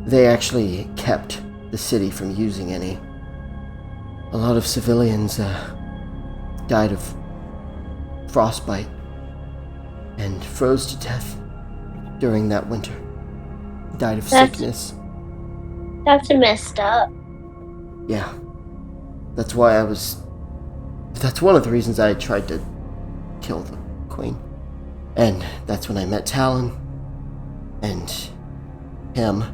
they actually kept the city from using any. A lot of civilians died of frostbite and froze to death during that winter. Died of sickness. That's messed up. Yeah. That's one of the reasons I tried to kill the queen. And that's when I met Talon. And him.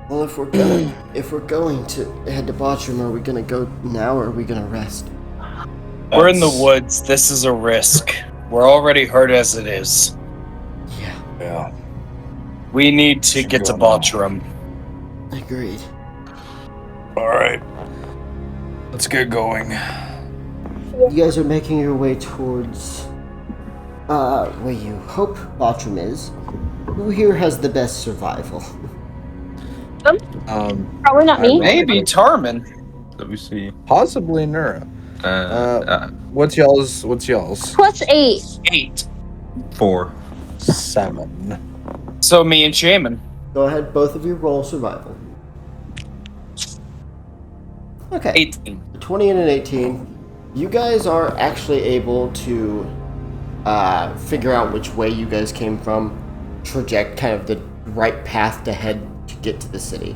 Well, if we're going to head to Bottram, are we gonna go now or are we gonna rest? We're in the woods. This is a risk. We're already hurt as it is. Yeah. We need to get to Bottram. Agreed. Alright. Let's get going. You guys are making your way towards where you hope Bottram is. Who here has the best survival? Probably not me. Maybe Tarmin. Let me see. Possibly Nura. What's y'all's? +8. 8. 4. 7. So me and Shaman. Go ahead, both of you roll survival. Okay. 18. 20 and an 18. You guys are actually able to figure out which way you guys came from, traject kind of the right path to head to get to the city.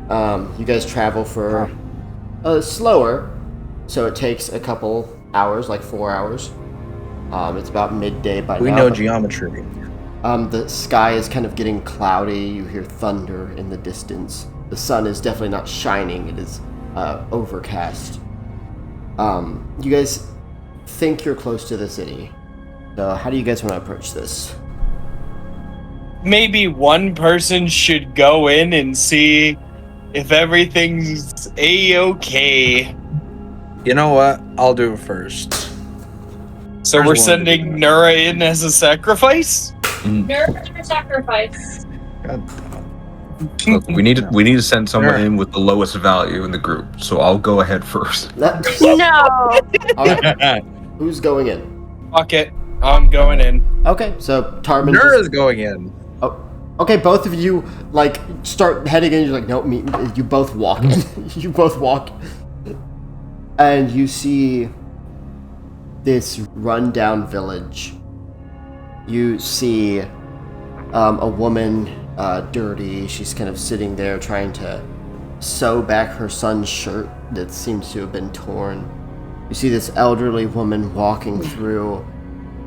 You guys travel for slower, so it takes a couple hours, like 4 hours. It's about midday by now. We know geometry. The sky is kind of getting cloudy. You hear thunder in the distance. The sun is definitely not shining. It is overcast. You guys think you're close to the city. So how do you guys want to approach this? Maybe one person should go in and see if everything's a-okay. You know what? I'll do it first. So we're sending Nura in as a sacrifice? Nerd sacrifice. Look, we need to send someone in with the lowest value in the group, so I'll go ahead first. No. Alright, who's going in? Fuck it. I'm going in. Okay, so Tarman. Nura's going in. Oh, okay, both of you like start heading in. You're like, no, you both walk in. You both walk, and you see this rundown village. You see a woman, dirty. She's kind of sitting there trying to sew back her son's shirt that seems to have been torn. You see this elderly woman walking through.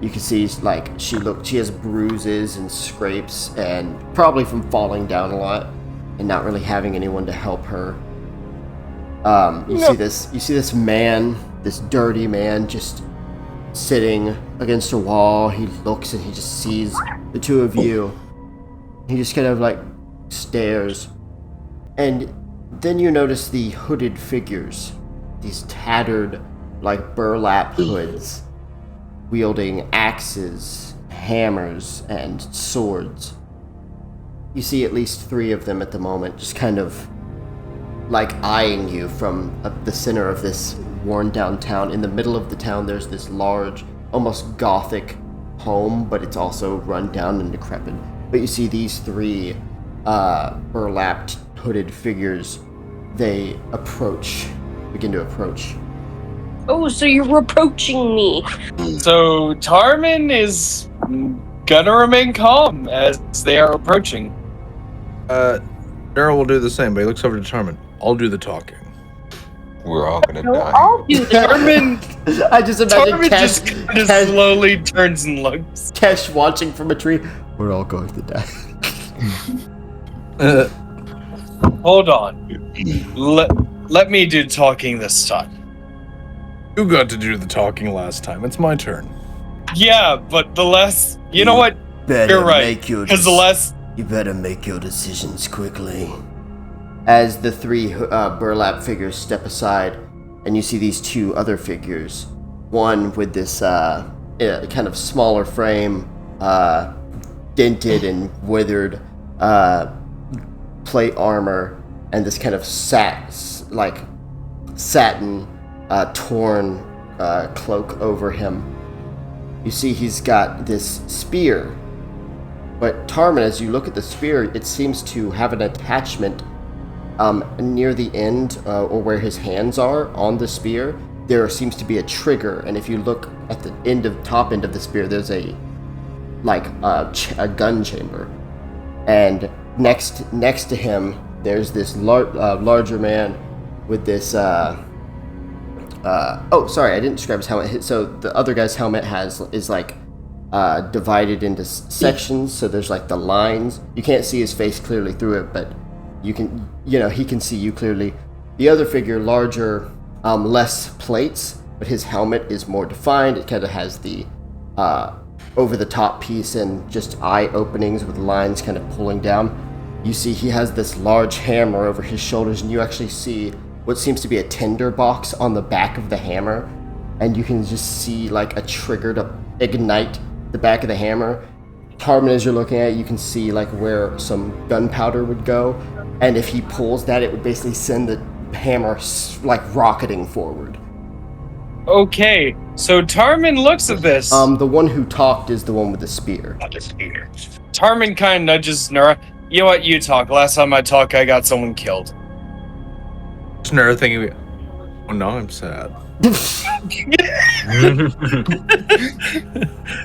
You can see like she has bruises and scrapes, and probably from falling down a lot and not really having anyone to help her. You see this man, this dirty man, just sitting against a wall. He looks and he just sees the two of you. He just kind of like stares, and then you notice the hooded figures, these tattered like burlap hoods, wielding axes, hammers, and swords. You see at least 3 of them at the moment, just kind of like eyeing you from the center of this worn down town. In the middle of the town, there's this large, almost gothic home, but it's also run down and decrepit. But you see these 3 burlapped, hooded figures. They begin to approach. Oh, so you're approaching me. So Tarman is gonna remain calm as they are approaching. Daryl will do the same, but he looks over to Tarman. I'll do the talking. We're all gonna No, die. I'll do that. Tarman, I just imagine Tarman just kind of slowly turns and looks. Kesh watching from a tree. We're all going to die. Hold on. Let me do talking this time. You got to do the talking last time. It's my turn. Yeah, but the less... You know what? You're right. Because the less... You better make your decisions quickly. As the 3 burlap figures step aside, and you see these 2 other figures. One with this kind of smaller frame, dented and withered plate armor, and this kind of satin torn cloak over him. You see he's got this spear, but Tarman, as you look at the spear, it seems to have an attachment near the end, or where his hands are on the spear. There seems to be a trigger, and if you look at the top end of the spear, there's a gun chamber, and next to him there's this larger man with this oh, sorry, I didn't describe his helmet. So the other guy's helmet is divided into sections. So there's like the lines. You can't see his face clearly through it, but he can see you clearly. The other figure, larger, less plates, but his helmet is more defined. It kind of has the over the top piece and just eye openings with lines kind of pulling down. You see he has this large hammer over his shoulders, and you actually see what seems to be a tinder box on the back of the hammer, and you can just see like a trigger to ignite the back of the hammer. Tarman, as you're looking at it, you can see like where some gunpowder would go, and if he pulls that, it would basically send the hammer like rocketing forward. Okay, so Tarman looks at this. The one who talked is the one with the spear. Tarman kind of nudges Nura. You know what? You talk. Last time I talked, I got someone killed. Nura thinking, Oh, now I'm sad.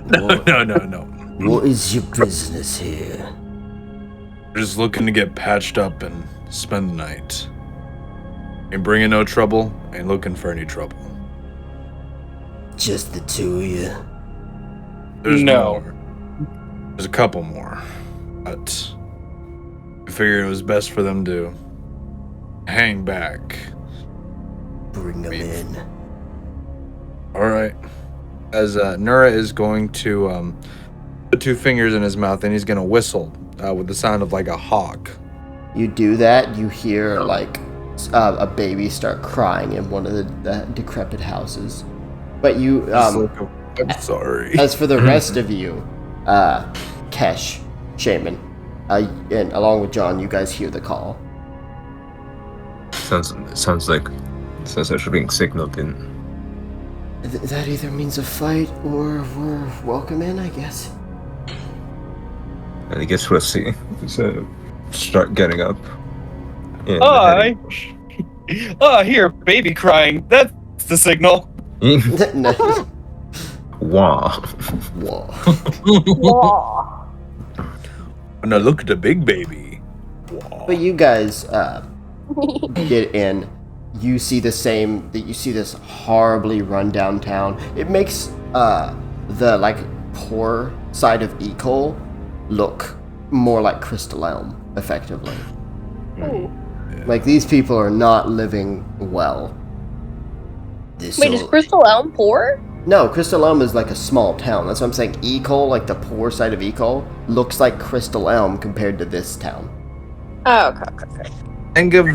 No. What is your business here? Just looking to get patched up and spend the night. Ain't bringing no trouble, ain't looking for any trouble. Just the two of you? There's No. more. There's a couple more. But I figured it was best for them to hang back. Bring them in. Alright. As Nura is going to put 2 fingers in his mouth and he's going to whistle with the sound of like a hawk. You do that, you hear like a baby start crying in one of the decrepit houses. But you, I'm sorry. as for the rest of you, Kesh, Shaman, and along with John, you guys hear the call. Sounds like we're being signaled in. That either means a fight or we're welcome in, I guess. And I guess we'll see. So start getting up. And I hear baby crying. That's the signal. No. Wow. Whoa. Now look at the big baby. But you guys get in. You see the same. You see this horribly run-down town. It makes the like poor side of Ecole look more like Crystal Elm, effectively. Ooh. Like these people are not living well. Wait, is Crystal Elm poor? No, Crystal Elm is like a small town. That's what I'm saying. Ecole, like the poor side of Ecole, looks like Crystal Elm compared to this town. Oh, okay. Think of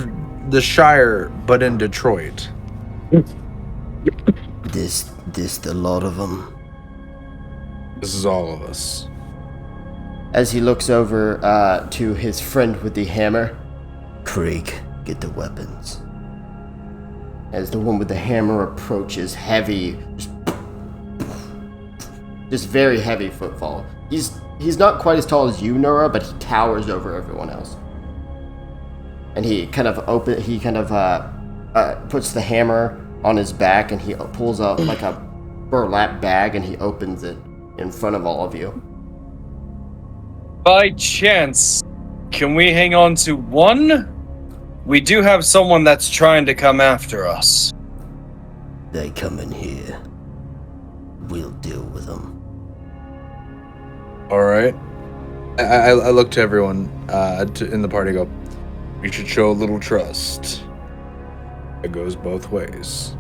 the Shire, but in Detroit. This the lot of them. This is all of us. As he looks over to his friend with the hammer, Krieg, get the weapons. As the one with the hammer approaches, heavy, just very heavy footfall. He's not quite as tall as you, Nora, but he towers over everyone else. And he kind of puts the hammer on his back, and he pulls out like a burlap bag, and he opens it in front of all of you. By chance, can we hang on to one? We do have someone that's trying to come after us. They come in here. We'll deal with them. All right. I look to everyone in the party. Go. We should show a little trust. It goes both ways.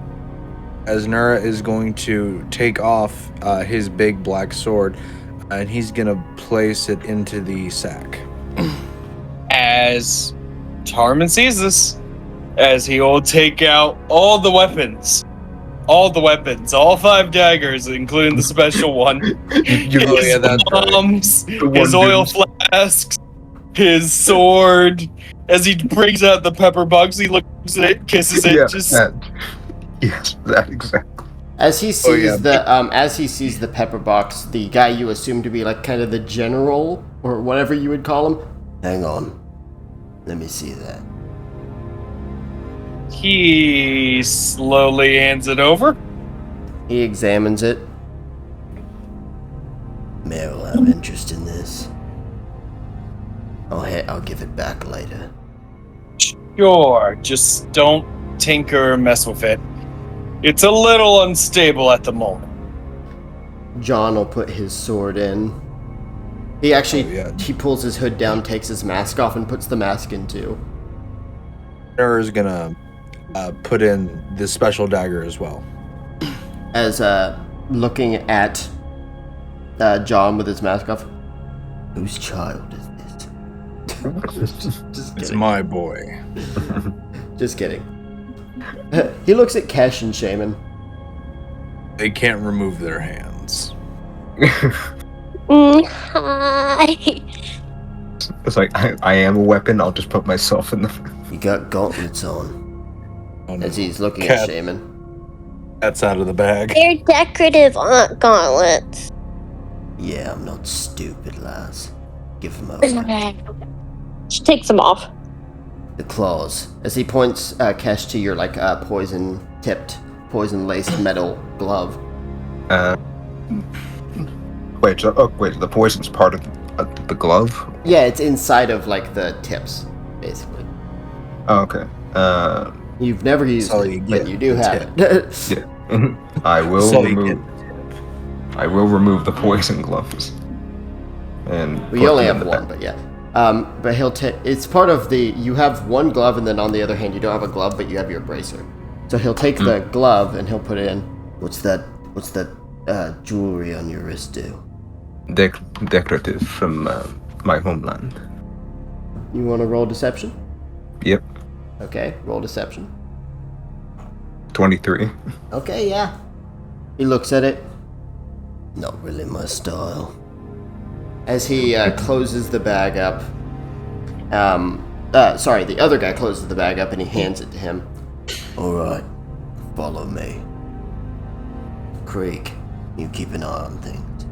As Nura is going to take off his big black sword, and he's gonna place it into the sack. As Tarman sees this, as he will take out all the weapons, all 5 daggers, including the special one, his bombs, his oil flasks, his sword. As he brings out the pepper box, he looks at it, kisses it, Yes, that exactly. As he sees the pepper box, the guy you assume to be like kind of the general or whatever you would call him. Hang on, let me see that. He slowly hands it over. He examines it. May will have interest in this. I'll give it back later. Sure, just don't tinker or mess with it. It's a little unstable at the moment. John will put his sword in. He he pulls his hood down, takes his mask off, and puts the mask in too. Nura's gonna put in the special dagger as well. As looking at John with his mask off. Whose child is this? Just It's kidding. my boy. Just kidding. He looks at Kesh and Shaman. They can't remove their hands. Hi. It's like, I am a weapon, I'll just put myself in the... You got gauntlets on. Oh, no. As he's looking Cat. at Shaman. That's out of the bag. They're decorative gauntlets. Yeah, I'm not stupid, lass. Give him over. She takes them off. The claws. As he points Kesh to your poison tipped, poison-laced metal glove. Wait, the poison's part of the glove? Yeah, it's inside of like the tips, basically. Oh, okay. You've never used So it, you but get you do the have tip. it. Yeah. I will So you remove. I will remove the poison gloves. And We put only them have in the one, but yeah. But he'll take. It's part of the. You have one glove, and then on the other hand, you don't have a glove, but you have your bracer. So he'll take the glove and he'll put it in. What's that jewelry on your wrist do? decorative from my homeland. You want to roll deception? Yep, Okay, roll deception. 23. Okay, yeah. He looks at it. Not really my style. As he closes the bag up, the other guy closes the bag up and he hands it to him. Alright, follow me. Krieg, you keep an eye on things.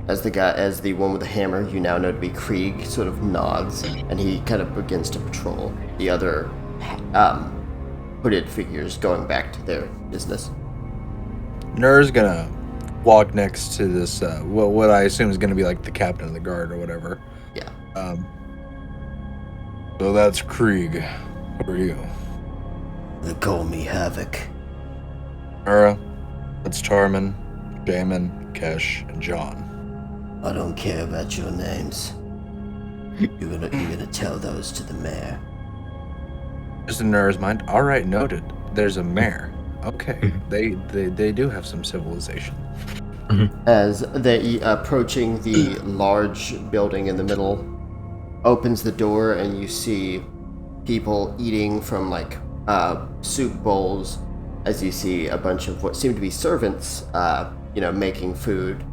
As the one with the hammer, you now know to be Krieg, sort of nods, and he kind of begins to patrol the other hooded figures going back to their business. Nur's gonna walk next to this, what I assume is gonna be like the captain of the guard or whatever. Yeah. So that's Krieg. Who are you? They call me Havoc. Nura, that's Tarman, Jamin, Kesh, and John. I don't care about your names. You're gonna tell those to the mayor. Just in Nura's mind, alright, noted. There's a mayor. Okay, they do have some civilization. As they approaching the large building in the middle, opens the door and you see people eating from like soup bowls. As you see a bunch of what seem to be servants, making food,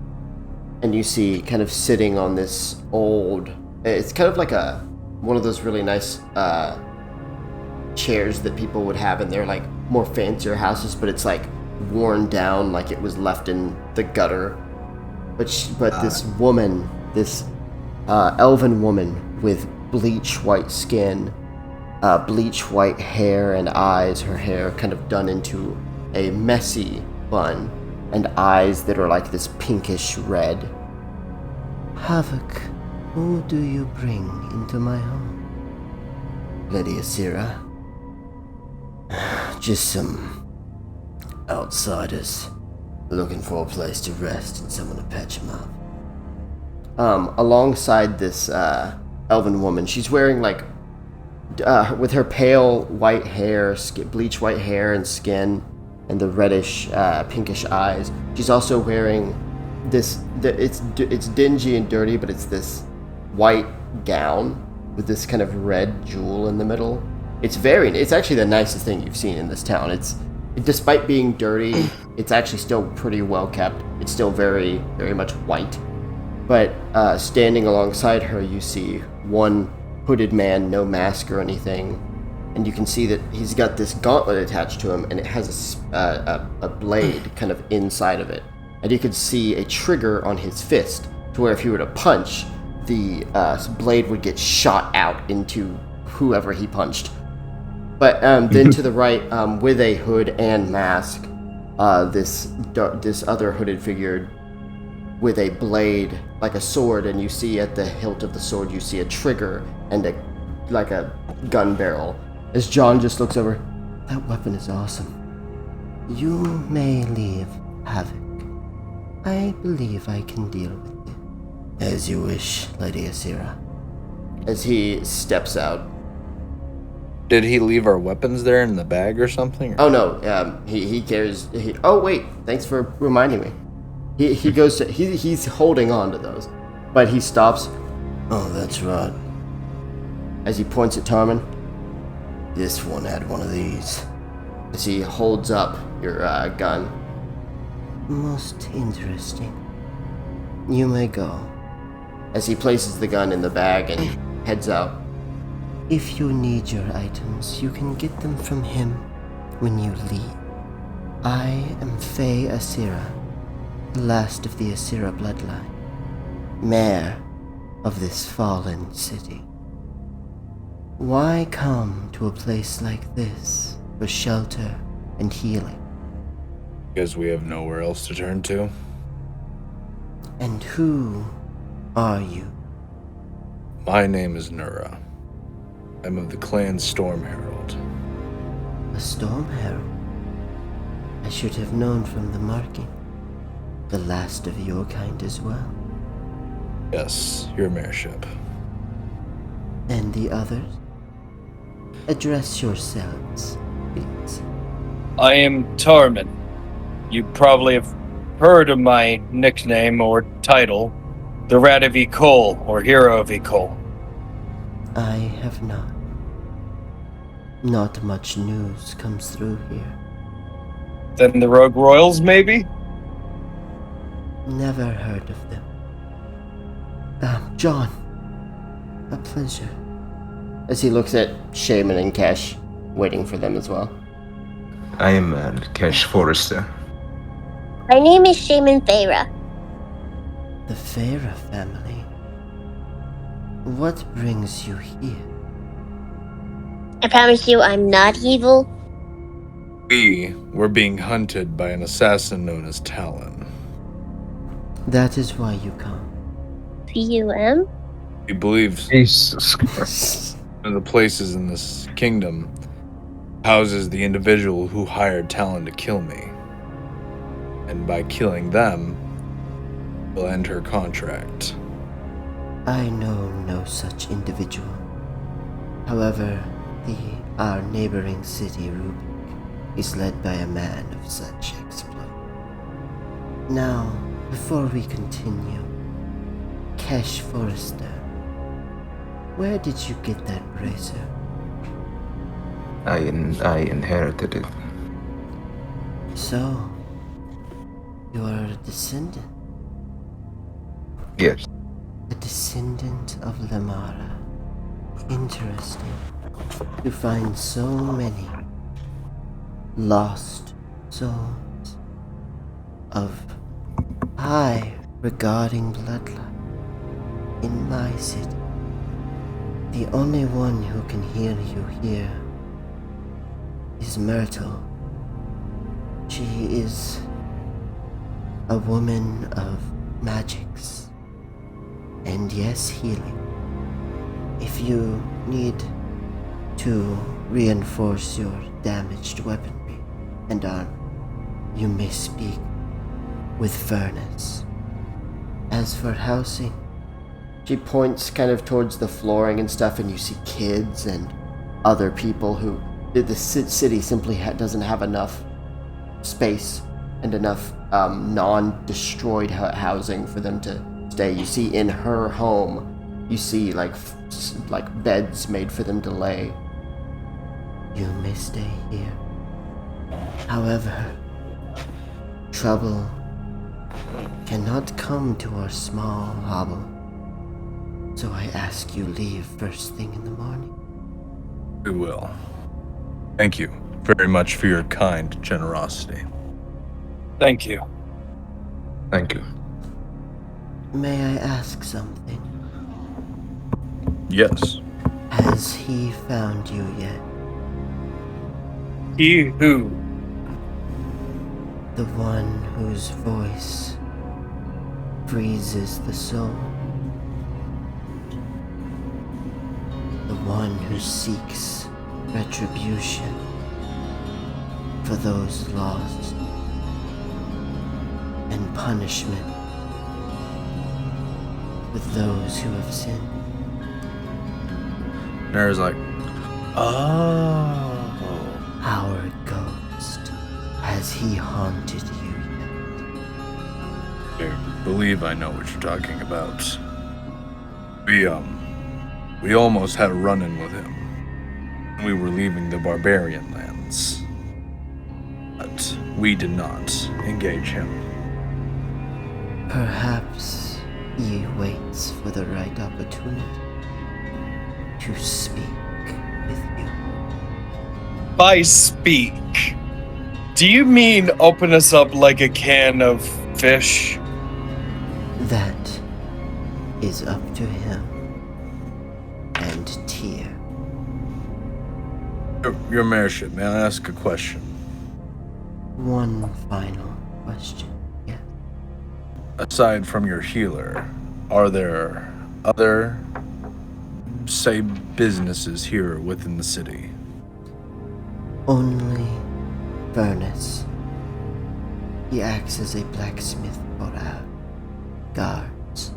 and you see kind of sitting on this old. It's kind of like one of those really nice chairs that people would have in their like more fancier houses, but it's like worn down, like it was left in the gutter. But this woman, this elven woman with bleach white skin, bleach white hair and eyes, her hair kind of done into a messy bun, and eyes that are like this pinkish red. Havoc, who do you bring into my home? Lady Asira. Just some outsiders looking for a place to rest and someone to patch them up. Alongside this elven woman, she's wearing like with her pale white hair, bleach white hair and skin, and the reddish, pinkish eyes. She's also wearing this. It's dingy and dirty, but it's this white gown with this kind of red jewel in the middle. It's actually the nicest thing you've seen in this town. Despite being dirty, it's actually still pretty well kept. It's still very, very much white. But standing alongside her, you see one hooded man, no mask or anything, and you can see that he's got this gauntlet attached to him, and it has a blade kind of inside of it. And you can see a trigger on his fist, to where if he were to punch, the blade would get shot out into whoever he punched. But then to the right, with a hood and mask, this other hooded figure with a blade, like a sword, and you see at the hilt of the sword, you see a trigger and a gun barrel. As John just looks over, that weapon is awesome. You may leave, Havoc. I believe I can deal with you. As you wish, Lady Asira. As he steps out. Did he leave our weapons there in the bag or something? Oh no, he carries. Oh wait, thanks for reminding me. He goes to. He's holding on to those, but he stops. Oh, that's right. As he points at Tarman. This one had one of these. As he holds up your gun. Most interesting. You may go. As he places the gun in the bag and heads out. If you need your items, you can get them from him when you leave. I am Faye Asira, the last of the Asira bloodline, mayor of this fallen city. Why come to a place like this for shelter and healing. Because we have nowhere else to turn to. And who are you? My name is Nura. I'm of the clan Storm Herald. A storm herald? I should have known from the marking. The last of your kind as well. Yes, your mayorship. And the others? Address yourselves, please. I am Tarman. You probably have heard of my nickname or title, the Rat of Ecole or Hero of Ecole. I have not. Not much news comes through here. Then the Rogue Royals, maybe? Never heard of them. John. A pleasure. As he looks at Shaman and Kesh, waiting for them as well. I am Kesh Forrester. My name is Shaman Thera. The Farah family. What brings you here? I promise you I'm not evil. We were being hunted by an assassin known as Talon. That is why you come. PUM? He believes Jesus Christ. one of the places in this kingdom houses the individual who hired Talon to kill me. And by killing them, will end her contract. I know no such individual. However, our neighboring city, Rubik, is led by a man of such exploit. Now, before we continue, Kesh Forrester, where did you get that razor? I inherited it. So, you are a descendant. Yes. A descendant of Lamara. Interesting. To find so many lost souls of high regarding bloodline in my city. The only one who can heal you here is Myrtle. She is a woman of magics. And yes, healing. If you need to reinforce your damaged weaponry and armor, you may speak with Furnace. As for housing, she points kind of towards the flooring and stuff, and you see kids and other people who the city simply doesn't have enough space and enough non-destroyed housing for them to stay. You see in her home, you see like beds made for them to lay. You may stay here. However, trouble cannot come to our small hovel. So I ask you leave first thing in the morning. We will. Thank you very much for your kind generosity. Thank you. Thank you. May I ask something? Yes. Has he found you yet? He who? The one whose voice freezes the soul? The one who seeks retribution for those lost and punishment with those who have sinned? Nara's like, oh. Our ghost, has he haunted you yet? I believe I know what you're talking about. We almost had a run-in with him. We were leaving the barbarian lands. But we did not engage him. Perhaps he waits for the right opportunity to speak with you. By speak, do you mean open us up like a can of fish? That is up to him and Tyr. Your mayorship, may I ask a question? One final question. Yes. Aside from your healer, are there other, say, businesses here within the city? Only Furnace. He acts as a blacksmith for our guards.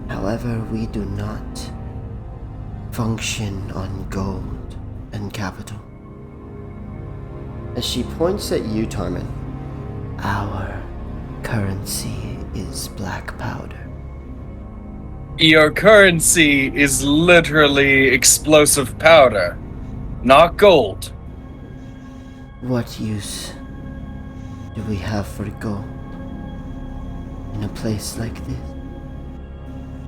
However, we do not function on gold and capital. As she points at you, Tarmin, our currency is black powder. Your currency is literally explosive powder, not gold. What use do we have for gold in a place like this?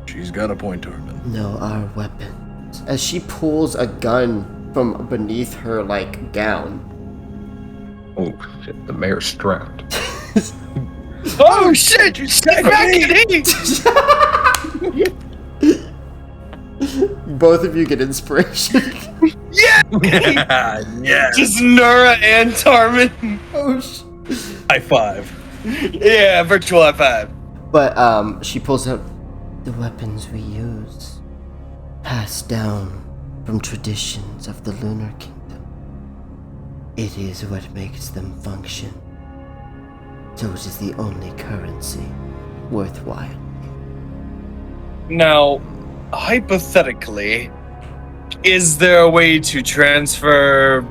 She's got a point, Tormund. No, our weapons. As she pulls a gun from beneath her, gown. Oh shit, the mayor's strapped. Oh shit! You stay back and eat! Both of you get inspiration. Yeah! Yeah. Just Nura and Tarmin. Oh, High five. Yeah, virtual high five. But, she pulls out the weapons we use, passed down from traditions of the Lunar Kingdom. It is what makes them function. So it is the only currency worthwhile. Now, hypothetically, is there a way to transfer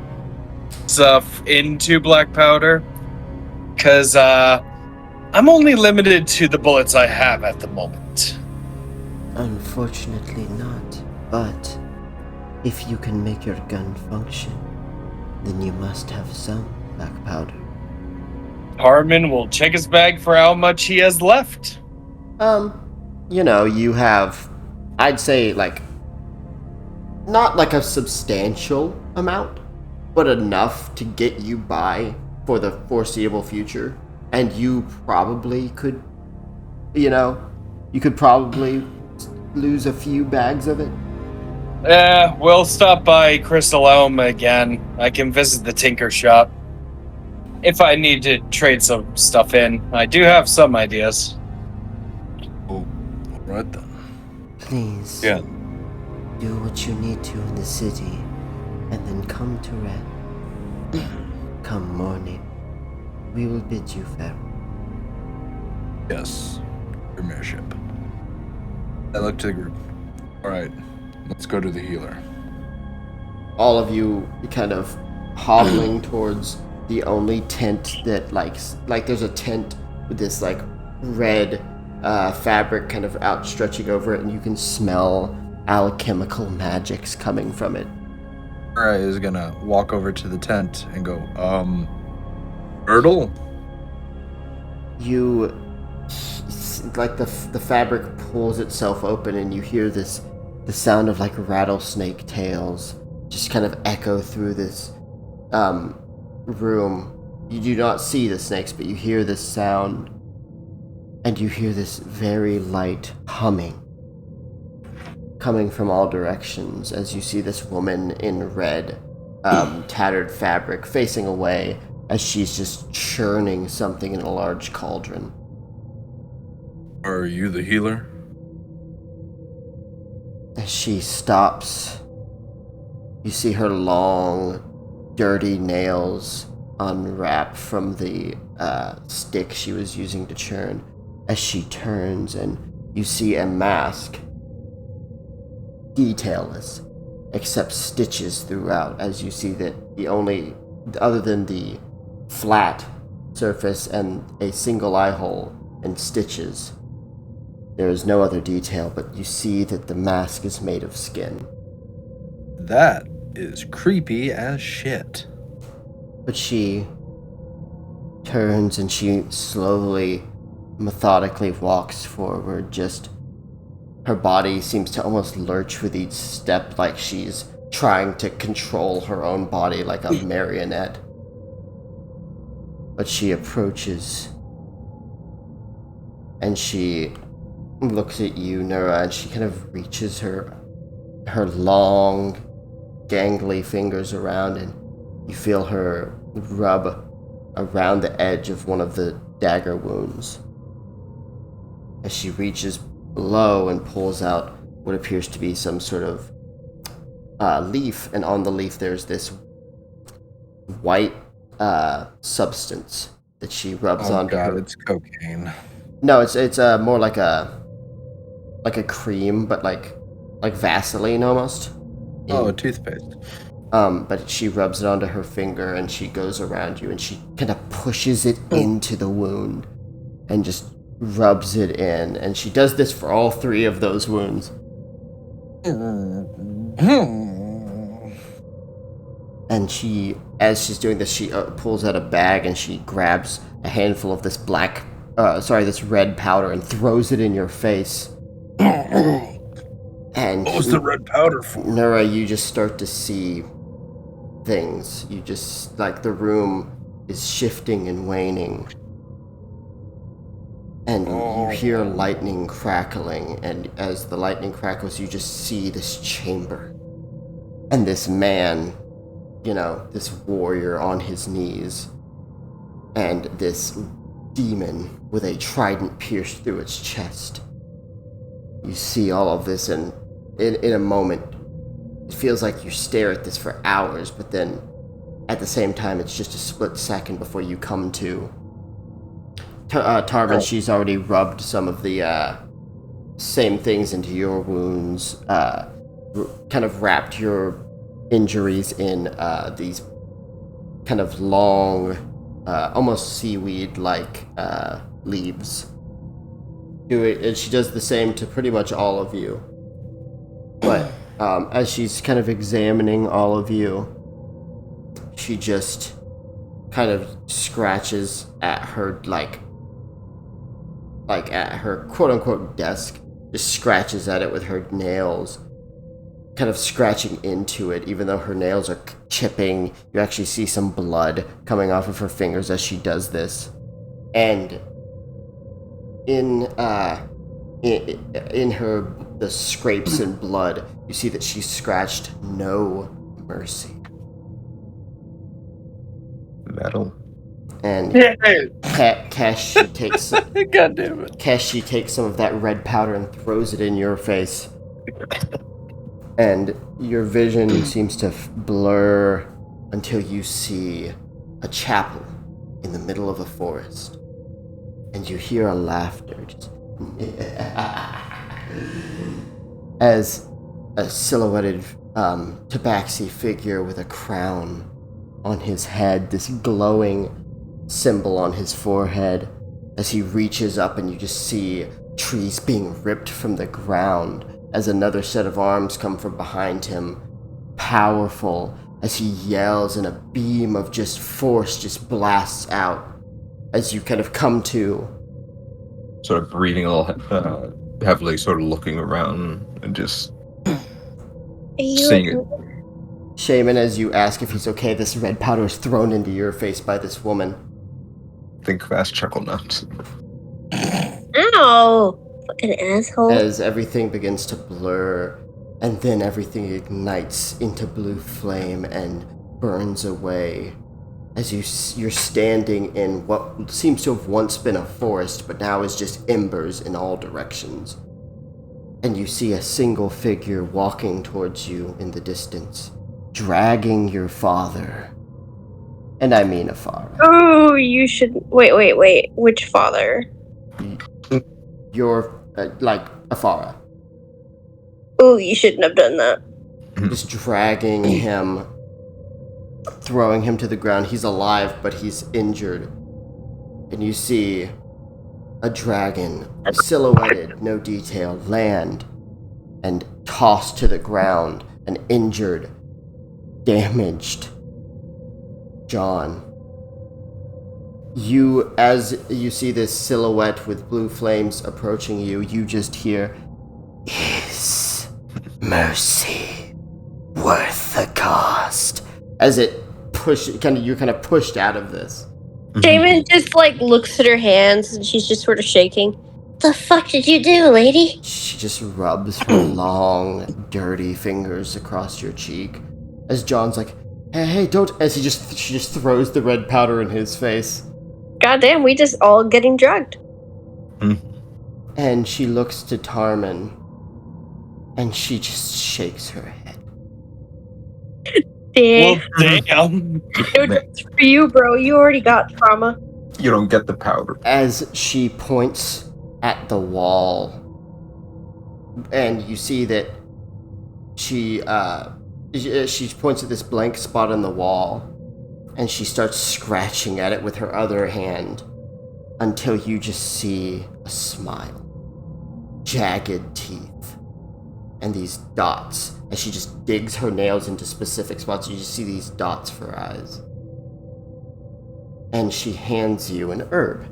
stuff into black powder? Because I'm only limited to the bullets I have at the moment. Unfortunately not, but if you can make your gun function, then you must have some black powder. Harmon will check his bag for how much he has left. You have, I'd say, not a substantial amount, but enough to get you by for the foreseeable future. And you probably could, you could probably lose a few bags of it. We'll stop by Crystal Elm again. I can visit the Tinker Shop. If I need to trade some stuff in, I do have some ideas. Oh, all right then. Please. Yeah. Do what you need to in the city, and then come to rest. Come morning, we will bid you farewell. Yes. Your mayorship. I look to the group. All right. Let's go to the healer. All of you kind of hobbling towards the only tent that there's a tent with this red fabric kind of outstretching over it, and you can smell alchemical magics coming from it. Nura is gonna walk over to the tent and go, Erdl? You, the fabric pulls itself open, and you hear the sound of rattlesnake tails just kind of echo through this room. You do not see the snakes, but you hear this sound, and you hear this very light humming coming from all directions as you see this woman in red, tattered fabric facing away as she's just churning something in a large cauldron. Are you the healer? As she stops, you see her long, dirty nails unwrap from the stick she was using to churn. As she turns, and you see a mask, detailless, except stitches throughout, as you see that other than the flat surface and a single eye hole and stitches, there is no other detail, but you see that the mask is made of skin. That is creepy as shit. But she turns and she slowly, methodically walks forward. Just her body seems to almost lurch with each step, like she's trying to control her own body like a marionette. But she approaches and she looks at you, Nura, and she kind of reaches her long, gangly fingers around, and you feel her rub around the edge of one of the dagger wounds. As she reaches below and pulls out what appears to be some sort of leaf, and on the leaf there's this white substance that she rubs onto her. It's cocaine. No, it's more like a cream, but like Vaseline almost. Oh, toothpaste. But she rubs it onto her finger, and she goes around you, and she kind of pushes it into the wound, and just rubs it in, and she does this for all 3 of those wounds. And as she's doing this, she pulls out a bag, and she grabs a handful of this this red powder, and throws it in your face. And What was the red powder for? Nura, you just start to see things. You just, like, the room is shifting and waning. And you hear lightning crackling, and as the lightning crackles, you just see this chamber. And this man, this warrior on his knees, and this demon with a trident pierced through its chest. You see all of this, and in a moment, it feels like you stare at this for hours, but then at the same time, it's just a split second before you come to. Tarvin, she's already rubbed some of the same things into your wounds, kind of wrapped your injuries in these kind of long, almost seaweed-like leaves. And she does the same to pretty much all of you. But as she's kind of examining all of you, she just kind of scratches at her, like at her quote-unquote desk, just scratches at it with her nails, kind of scratching into it, even though her nails are chipping. You actually see some blood coming off of her fingers as she does this. And in the scrapes and blood, you see that she scratched no mercy. Metal. And Kesh takes God damn it. Kesh takes some of that red powder and throws it in your face. And your vision seems to blur until you see a chapel in the middle of a forest. And you hear a laughter just as a silhouetted tabaxi figure with a crown on his head, this glowing symbol on his forehead, as he reaches up, and you just see trees being ripped from the ground as another set of arms come from behind him, powerful, as he yells, and a beam of just force just blasts out as you kind of come to. Sort of breathing a little heavily, sort of looking around and just seeing it. Shaman, as you ask if he's okay, this red powder is thrown into your face by this woman. Think fast, chuckle nuts. Ow! Fucking asshole. As everything begins to blur, and then everything ignites into blue flame and burns away. As you're standing in what seems to have once been a forest, but now is just embers in all directions. And you see a single figure walking towards you in the distance, dragging your father. And I mean Afara. Oh, you should... Wait. Which father? Your, Afara. Oh, you shouldn't have done that. Just dragging him, throwing him to the ground. He's alive, but he's injured. And you see a dragon, silhouetted, no detail, land and tossed to the ground, an injured, damaged John. As you see this silhouette with blue flames approaching you, you just hear, "Is mercy worth the cost?" As it you're kind of pushed out of this. Shaman just looks at her hands and she's just sort of shaking. The fuck did you do, lady? She just rubs her long, dirty fingers across your cheek. As John's like, Hey, don't, as she just throws the red powder in his face. Goddamn, we just all getting drugged. And she looks to Tarman, and she just shakes her head. Well, damn. No drugs for you, bro. You already got trauma. You don't get the powder. As she points at the wall, and you see that she points at this blank spot on the wall, and she starts scratching at it with her other hand until you just see a smile, jagged teeth, and these dots. As she just digs her nails into specific spots, you just see these dots for her eyes. And she hands you an herb.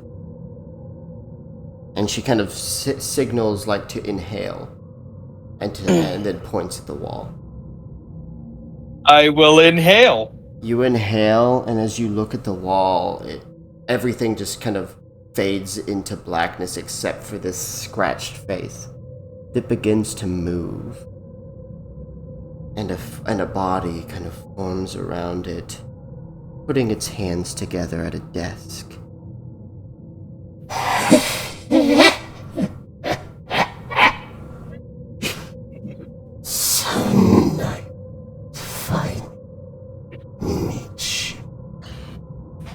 And she kind of signals like to inhale, and then points at the wall. I will inhale. You inhale, and as you look at the wall, everything just kind of fades into blackness except for this scratched face that begins to move. And a body kind of forms around it, putting its hands together at a desk. Some night fight Nietzsche.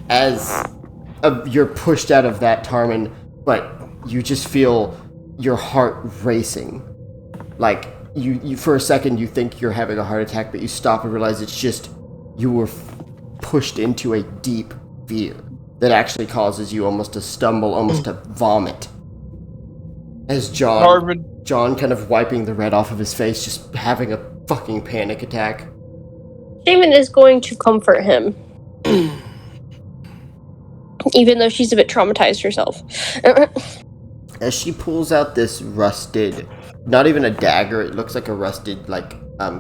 As you're pushed out of that, Tarman, but you just feel your heart racing. Like, you for a second you think you're having a heart attack, but you stop and realize it's just you were pushed into a deep fear that actually causes you almost to stumble, almost to vomit. As John kind of wiping the red off of his face, just having a fucking panic attack. Shaman is going to comfort him. Even though she's a bit traumatized herself. As she pulls out this rusted, not even a dagger, it looks like a rusted,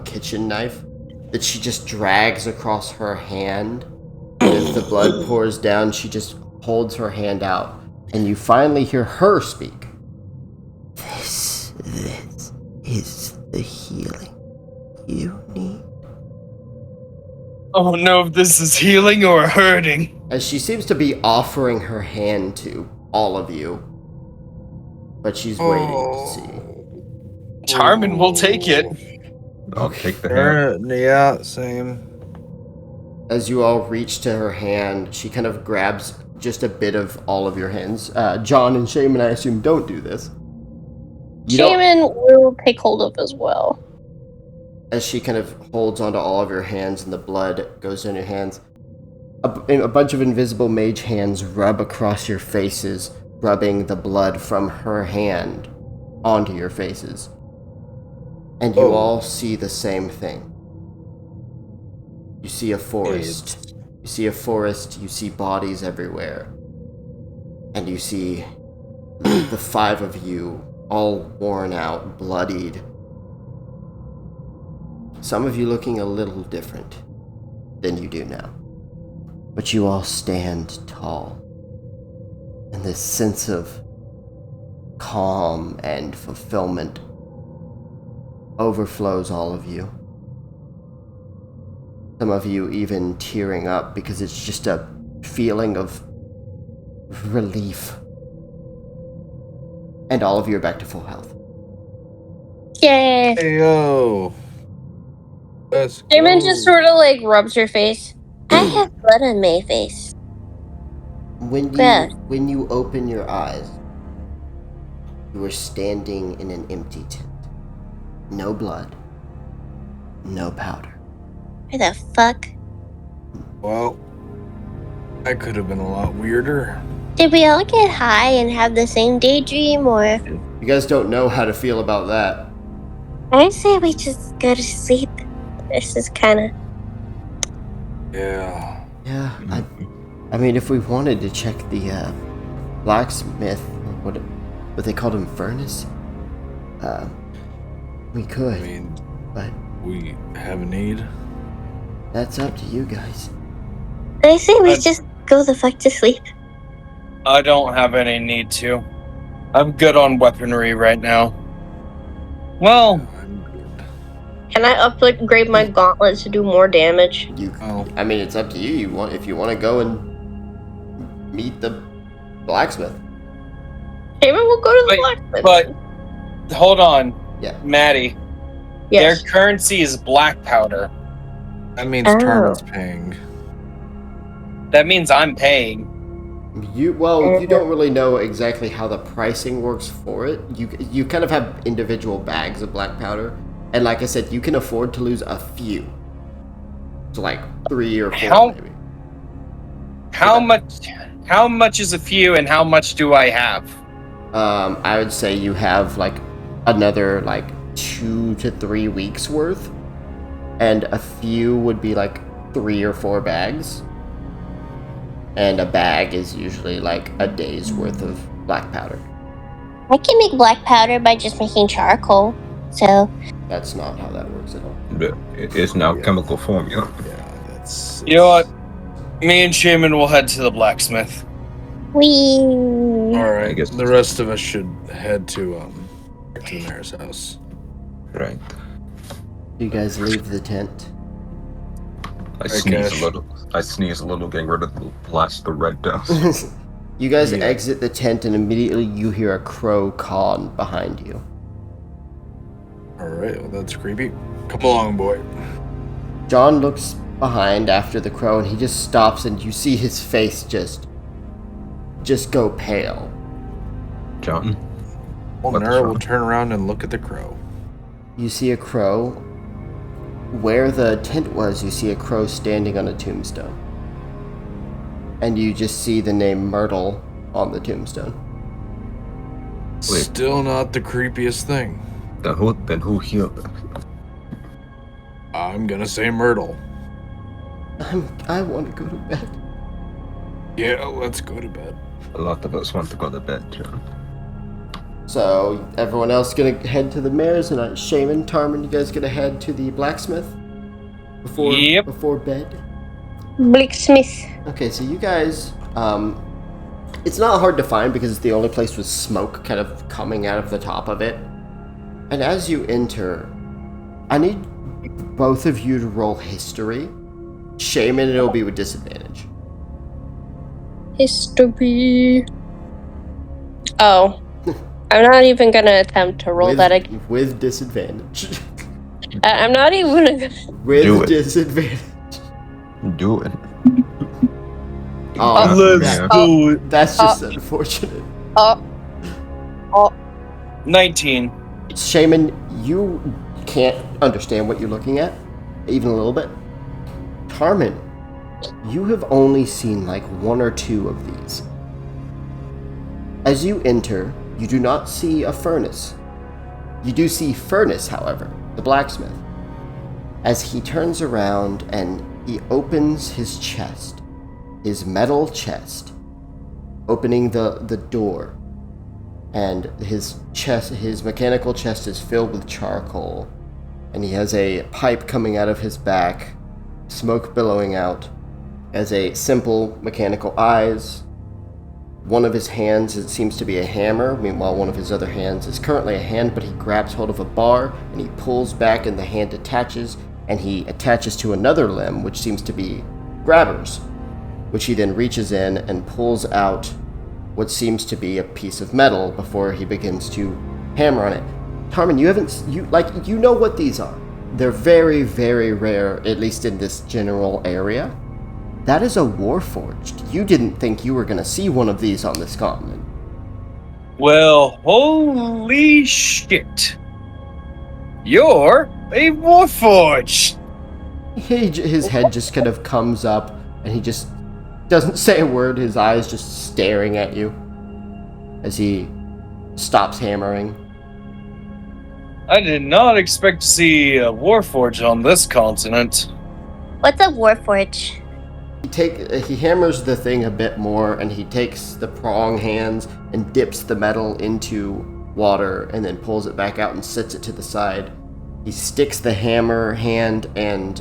kitchen knife that she just drags across her hand. As the blood pours down, she just holds her hand out, and you finally hear her speak. This is the healing you need. Oh no, if this is healing or hurting. As she seems to be offering her hand to all of you, but she's waiting to see. Tarman will take it. I'll take the hand. Yeah, same. As you all reach to her hand, she kind of grabs just a bit of all of your hands. John and Shaman, I assume, don't do this. Shaman will take hold of as well. As she kind of holds onto all of your hands and the blood goes in your hands, a bunch of invisible mage hands rub across your faces, rubbing the blood from her hand onto your faces. And you all see the same thing. You see a forest. You see a forest, you see bodies everywhere. And you see the five of you, all worn out, bloodied. Some of you looking a little different than you do now. But you all stand tall. And this sense of calm and fulfillment overflows all of you. Some of you even tearing up because it's just a feeling of relief. And all of you are back to full health. Yay! Hey, yo. Let's Shaman go. just sort of rubs her face. I have blood on my face. When you open your eyes, you are standing in an empty tent. No blood. No powder. Where the fuck? Well, that could have been a lot weirder. Did we all get high and have the same daydream, or? You guys don't know how to feel about that. I say we just go to sleep. This is kind of... Yeah. Yeah, I mean, if we wanted to check the blacksmith, or what they called him, furnace, we could. I mean, but we have a need. That's up to you guys. I say we just go the fuck to sleep. I don't have any need to. I'm good on weaponry right now. Well, I'm good. Can I upgrade my gauntlet to do more damage? I mean, it's up to you. If you want to go and meet the blacksmith. Maybe we'll go to the blacksmith. But hold on, Yeah. Maddie. Yes. Their currency is black powder. That means Oh. Tarman's paying. That means I'm paying. You don't really know exactly how the pricing works for it. You kind of have individual bags of black powder, and like I said, you can afford to lose a few. So like 3 or 4 maybe. How much is a few, and how much do I have? I would say you have like another like 2 to 3 weeks worth, and a few would be like 3 or 4 bags. And a bag is usually like a day's worth of black powder. I can make black powder by just making charcoal. So That's not how that works at all. But it is now chemical formula. Yeah, that's. You know what? Me and Shaman will head to the blacksmith. we. All right. I guess- The rest of us should head to the mayor's house. Right. You guys leave the tent. I Right, sneeze Cash. a little. I sneeze a little, getting rid of the red dust. You guys Yeah. exit the tent, and immediately you hear a crow caw behind you. All right. Well, that's creepy. Come along, boy. John looks behind after the crow, and he just stops, and you see his face just go pale. John. Well, What's Nara will wrong? turn around and look at the crow. You see a crow. Where the tent was, you see a crow standing on a tombstone. And you just see the name Myrtle on the tombstone. Wait. Still not the creepiest thing. Then who healed him? I'm gonna say Myrtle. I want to go to bed. Yeah, let's go to bed. A lot of us want to go to bed, John. So, everyone else gonna head to the mayor's, and Shaman, Tarman, you guys gonna head to the blacksmith? Yep. Before bed? Blacksmith. Okay, so you guys, it's not hard to find because the only place was smoke kind of coming out of the top of it. And as you enter, I need both of you to roll history. Shaman, it'll be with disadvantage. History. Oh. I'm not even gonna attempt to roll that again. With disadvantage. I'm not even gonna. With Do it. disadvantage. Do it. Oh, Let's do it. That's just unfortunate. 19. Shaman, you can't understand what you're looking at, even a little bit. Tarman, you have only seen like 1 or 2 of these. As you enter, you do not see a furnace. You do see Furnace, however, the blacksmith, as he turns around and he opens his chest, his metal chest, opening the door. And his mechanical chest is filled with charcoal, and he has a pipe coming out of his back, smoke billowing out, as a simple mechanical eyes. One of his hands, it seems to be a hammer, meanwhile one of his other hands is currently a hand, but he grabs hold of a bar, and he pulls back and the hand attaches, and he attaches to another limb, which seems to be grabbers, which he then reaches in and pulls out what seems to be a piece of metal before he begins to hammer on it. Tarman, you know what these are. They're very, very rare, at least in this general area. That is a Warforged. You didn't think you were going to see one of these on this continent. Well, holy shit. You're a Warforged. His head just kind of comes up, and he just doesn't say a word, his eyes just staring at you as he stops hammering. I did not expect to see a Warforged on this continent. What's a Warforge? He hammers the thing a bit more, and he takes the prong hands and dips the metal into water and then pulls it back out and sets it to the side. He sticks the hammer hand and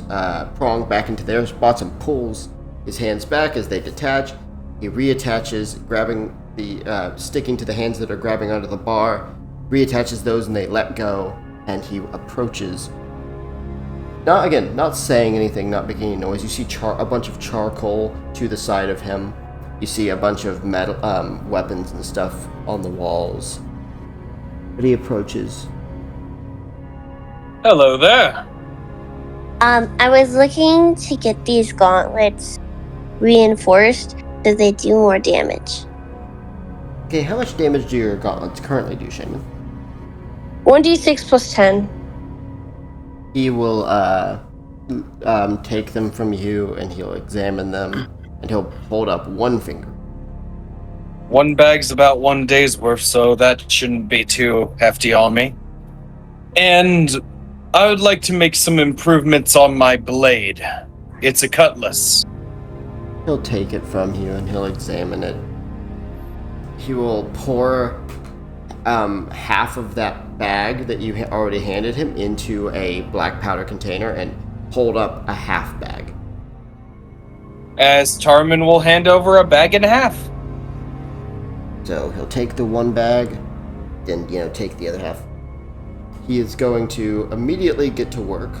prong back into their spots and pulls his hands back as they detach. He reattaches, sticking to the hands that are grabbing onto the bar, reattaches those and they let go, and he approaches not saying anything, not making any noise. You see a bunch of charcoal to the side of him. You see a bunch of metal weapons and stuff on the walls. But he approaches. Hello there. I was looking to get these gauntlets reinforced so they do more damage. Okay, how much damage do your gauntlets currently do, Shaman? 1d6 plus 10. He will take them from you and he'll examine them and he'll hold up one finger. One bag's about 1 day's worth, so that shouldn't be too hefty on me. And I would like to make some improvements on my blade. It's a cutlass. He'll take it from you and he'll examine it. He will pour half of that bag that you already handed him into a black powder container and hold up a half bag. As Tarman will hand over a bag and a half. So he'll take the one bag, then take the other half. He is going to immediately get to work.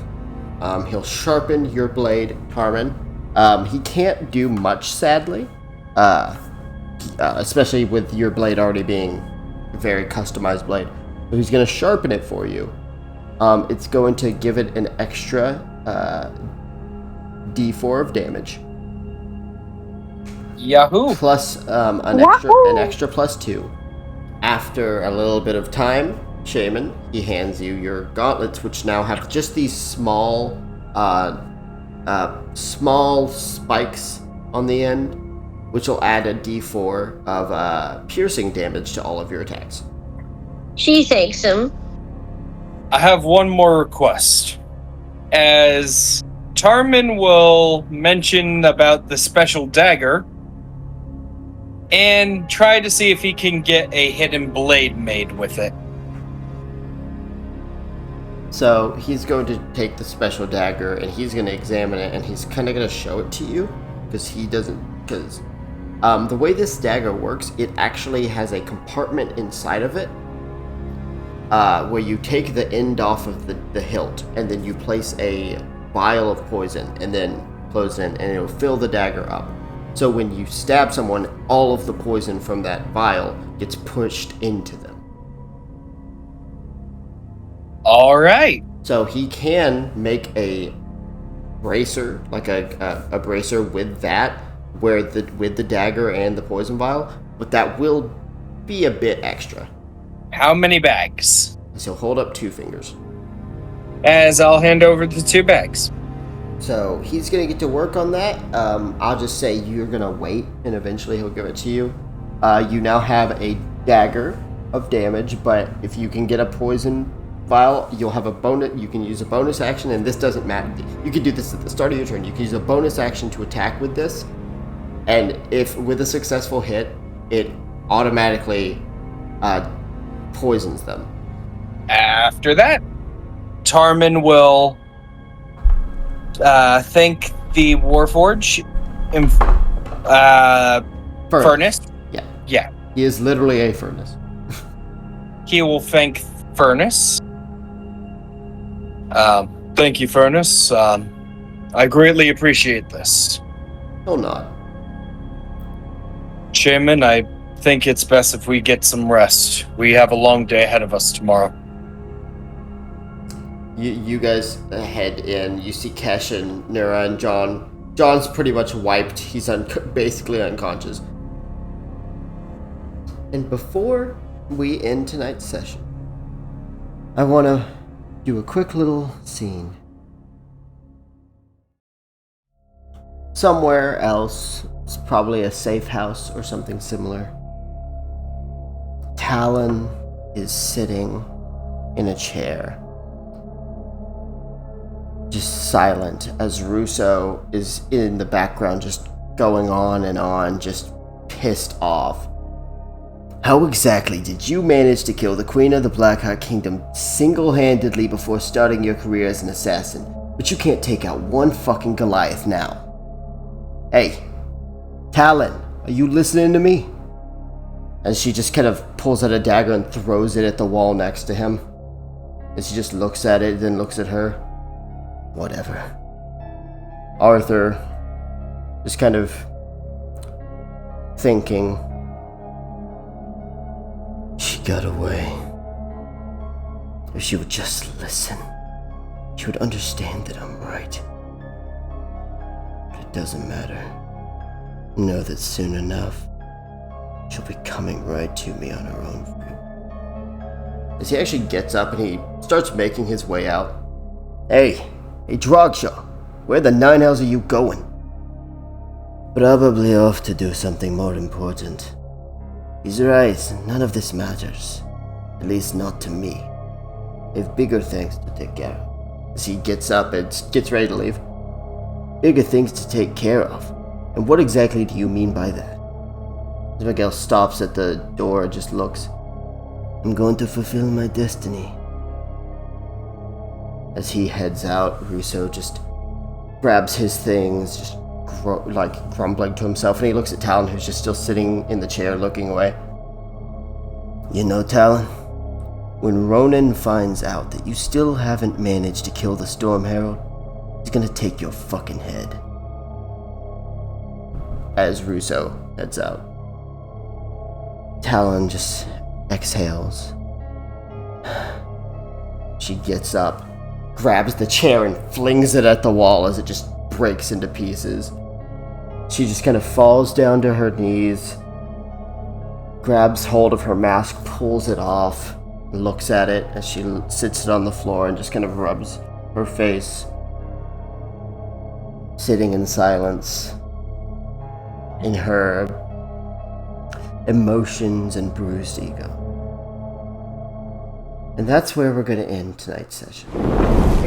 He'll sharpen your blade, Tarman. He can't do much, sadly, especially with your blade already being a very customized blade. So he's going to sharpen it for you. It's going to give it an extra D4 of damage. Yahoo! Plus an extra +2. After a little bit of time, Shaman, he hands you your gauntlets, which now have just these small spikes on the end, which will add a D4 of piercing damage to all of your attacks. She thanks him. I have one more request. As Tarman will mention about the special dagger, and try to see if he can get a hidden blade made with it. So he's going to take the special dagger and he's going to examine it and he's kind of going to show it to you because the way this dagger works, it actually has a compartment inside of it where you take the end off of the hilt and then you place a vial of poison and then close it in and it'll fill the dagger up. So when you stab someone, all of the poison from that vial gets pushed into them. All right. So he can make a bracer, like a bracer with that, with the dagger and the poison vial, but that will be a bit extra. How many bags? So hold up 2 fingers. As I'll hand over the 2 bags. So he's going to get to work on that. I'll just say you're going to wait, and eventually he'll give it to you. You now have a dagger of damage, but if you can get a poison vial, you'll have a bonus. You can use a bonus action, and this doesn't matter. You can do this at the start of your turn. You can use a bonus action to attack with this, and if with a successful hit, it automatically poisons them. After that, Tarman will thank the Warforge furnace. Yeah. He is literally a furnace. He will thank Furnace. Thank you, Furnace. I greatly appreciate this. He'll nod. Shaman, I think it's best if we get some rest. We have a long day ahead of us tomorrow. You guys head in. You see Kesh and Nura and John. John's pretty much wiped. He's basically unconscious. And before we end tonight's session, I want to do a quick little scene. Somewhere else, it's probably a safe house or something similar. Talon is sitting in a chair, just silent, as Russo is in the background just going on, just pissed off. How exactly did you manage to kill the Queen of the Blackheart Kingdom single-handedly before starting your career as an assassin, but you can't take out one fucking Goliath now? Hey, Talon, are you listening to me? And she just kind of pulls out a dagger and throws it at the wall next to him. And she just looks at it, then looks at her. Whatever. Arthur, just kind of thinking. She got away. If she would just listen, she would understand that I'm right. But it doesn't matter. Know that soon enough, she'll be coming right to me on her own feet. As he actually gets up and he starts making his way out. Hey, Drogshaw, where the nine hells are you going? Probably off to do something more important. He's right, none of this matters. At least not to me. I have bigger things to take care of. As he gets up and gets ready to leave. Bigger things to take care of. And what exactly do you mean by that? Miguel stops at the door and just looks. I'm going to fulfill my destiny. As he heads out, Russo just grabs his things, just grumbling to himself, and he looks at Talon, who's just still sitting in the chair looking away. You know, Talon, when Ronan finds out that you still haven't managed to kill the Storm Herald, he's gonna take your fucking head. As Russo heads out, Talon just exhales. She gets up, grabs the chair and flings it at the wall as it just breaks into pieces. She just kind of falls down to her knees, grabs hold of her mask, pulls it off, looks at it as she sits it on the floor and just kind of rubs her face, sitting in silence in her emotions and bruised ego. And that's where we're going to end tonight's session.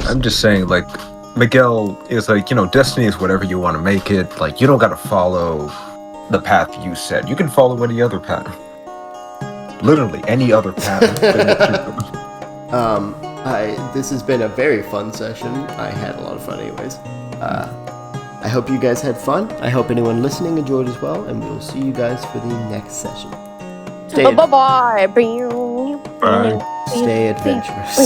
I'm just saying, like, Miguel is like, destiny is whatever you want to make it. Like, you don't got to follow the path you set. You can follow any other path. Literally, any other path. This has been a very fun session. I had a lot of fun anyways. I hope you guys had fun. I hope anyone listening enjoyed as well, and we'll see you guys for the next session. Bye-bye. Bye. Stay adventurous.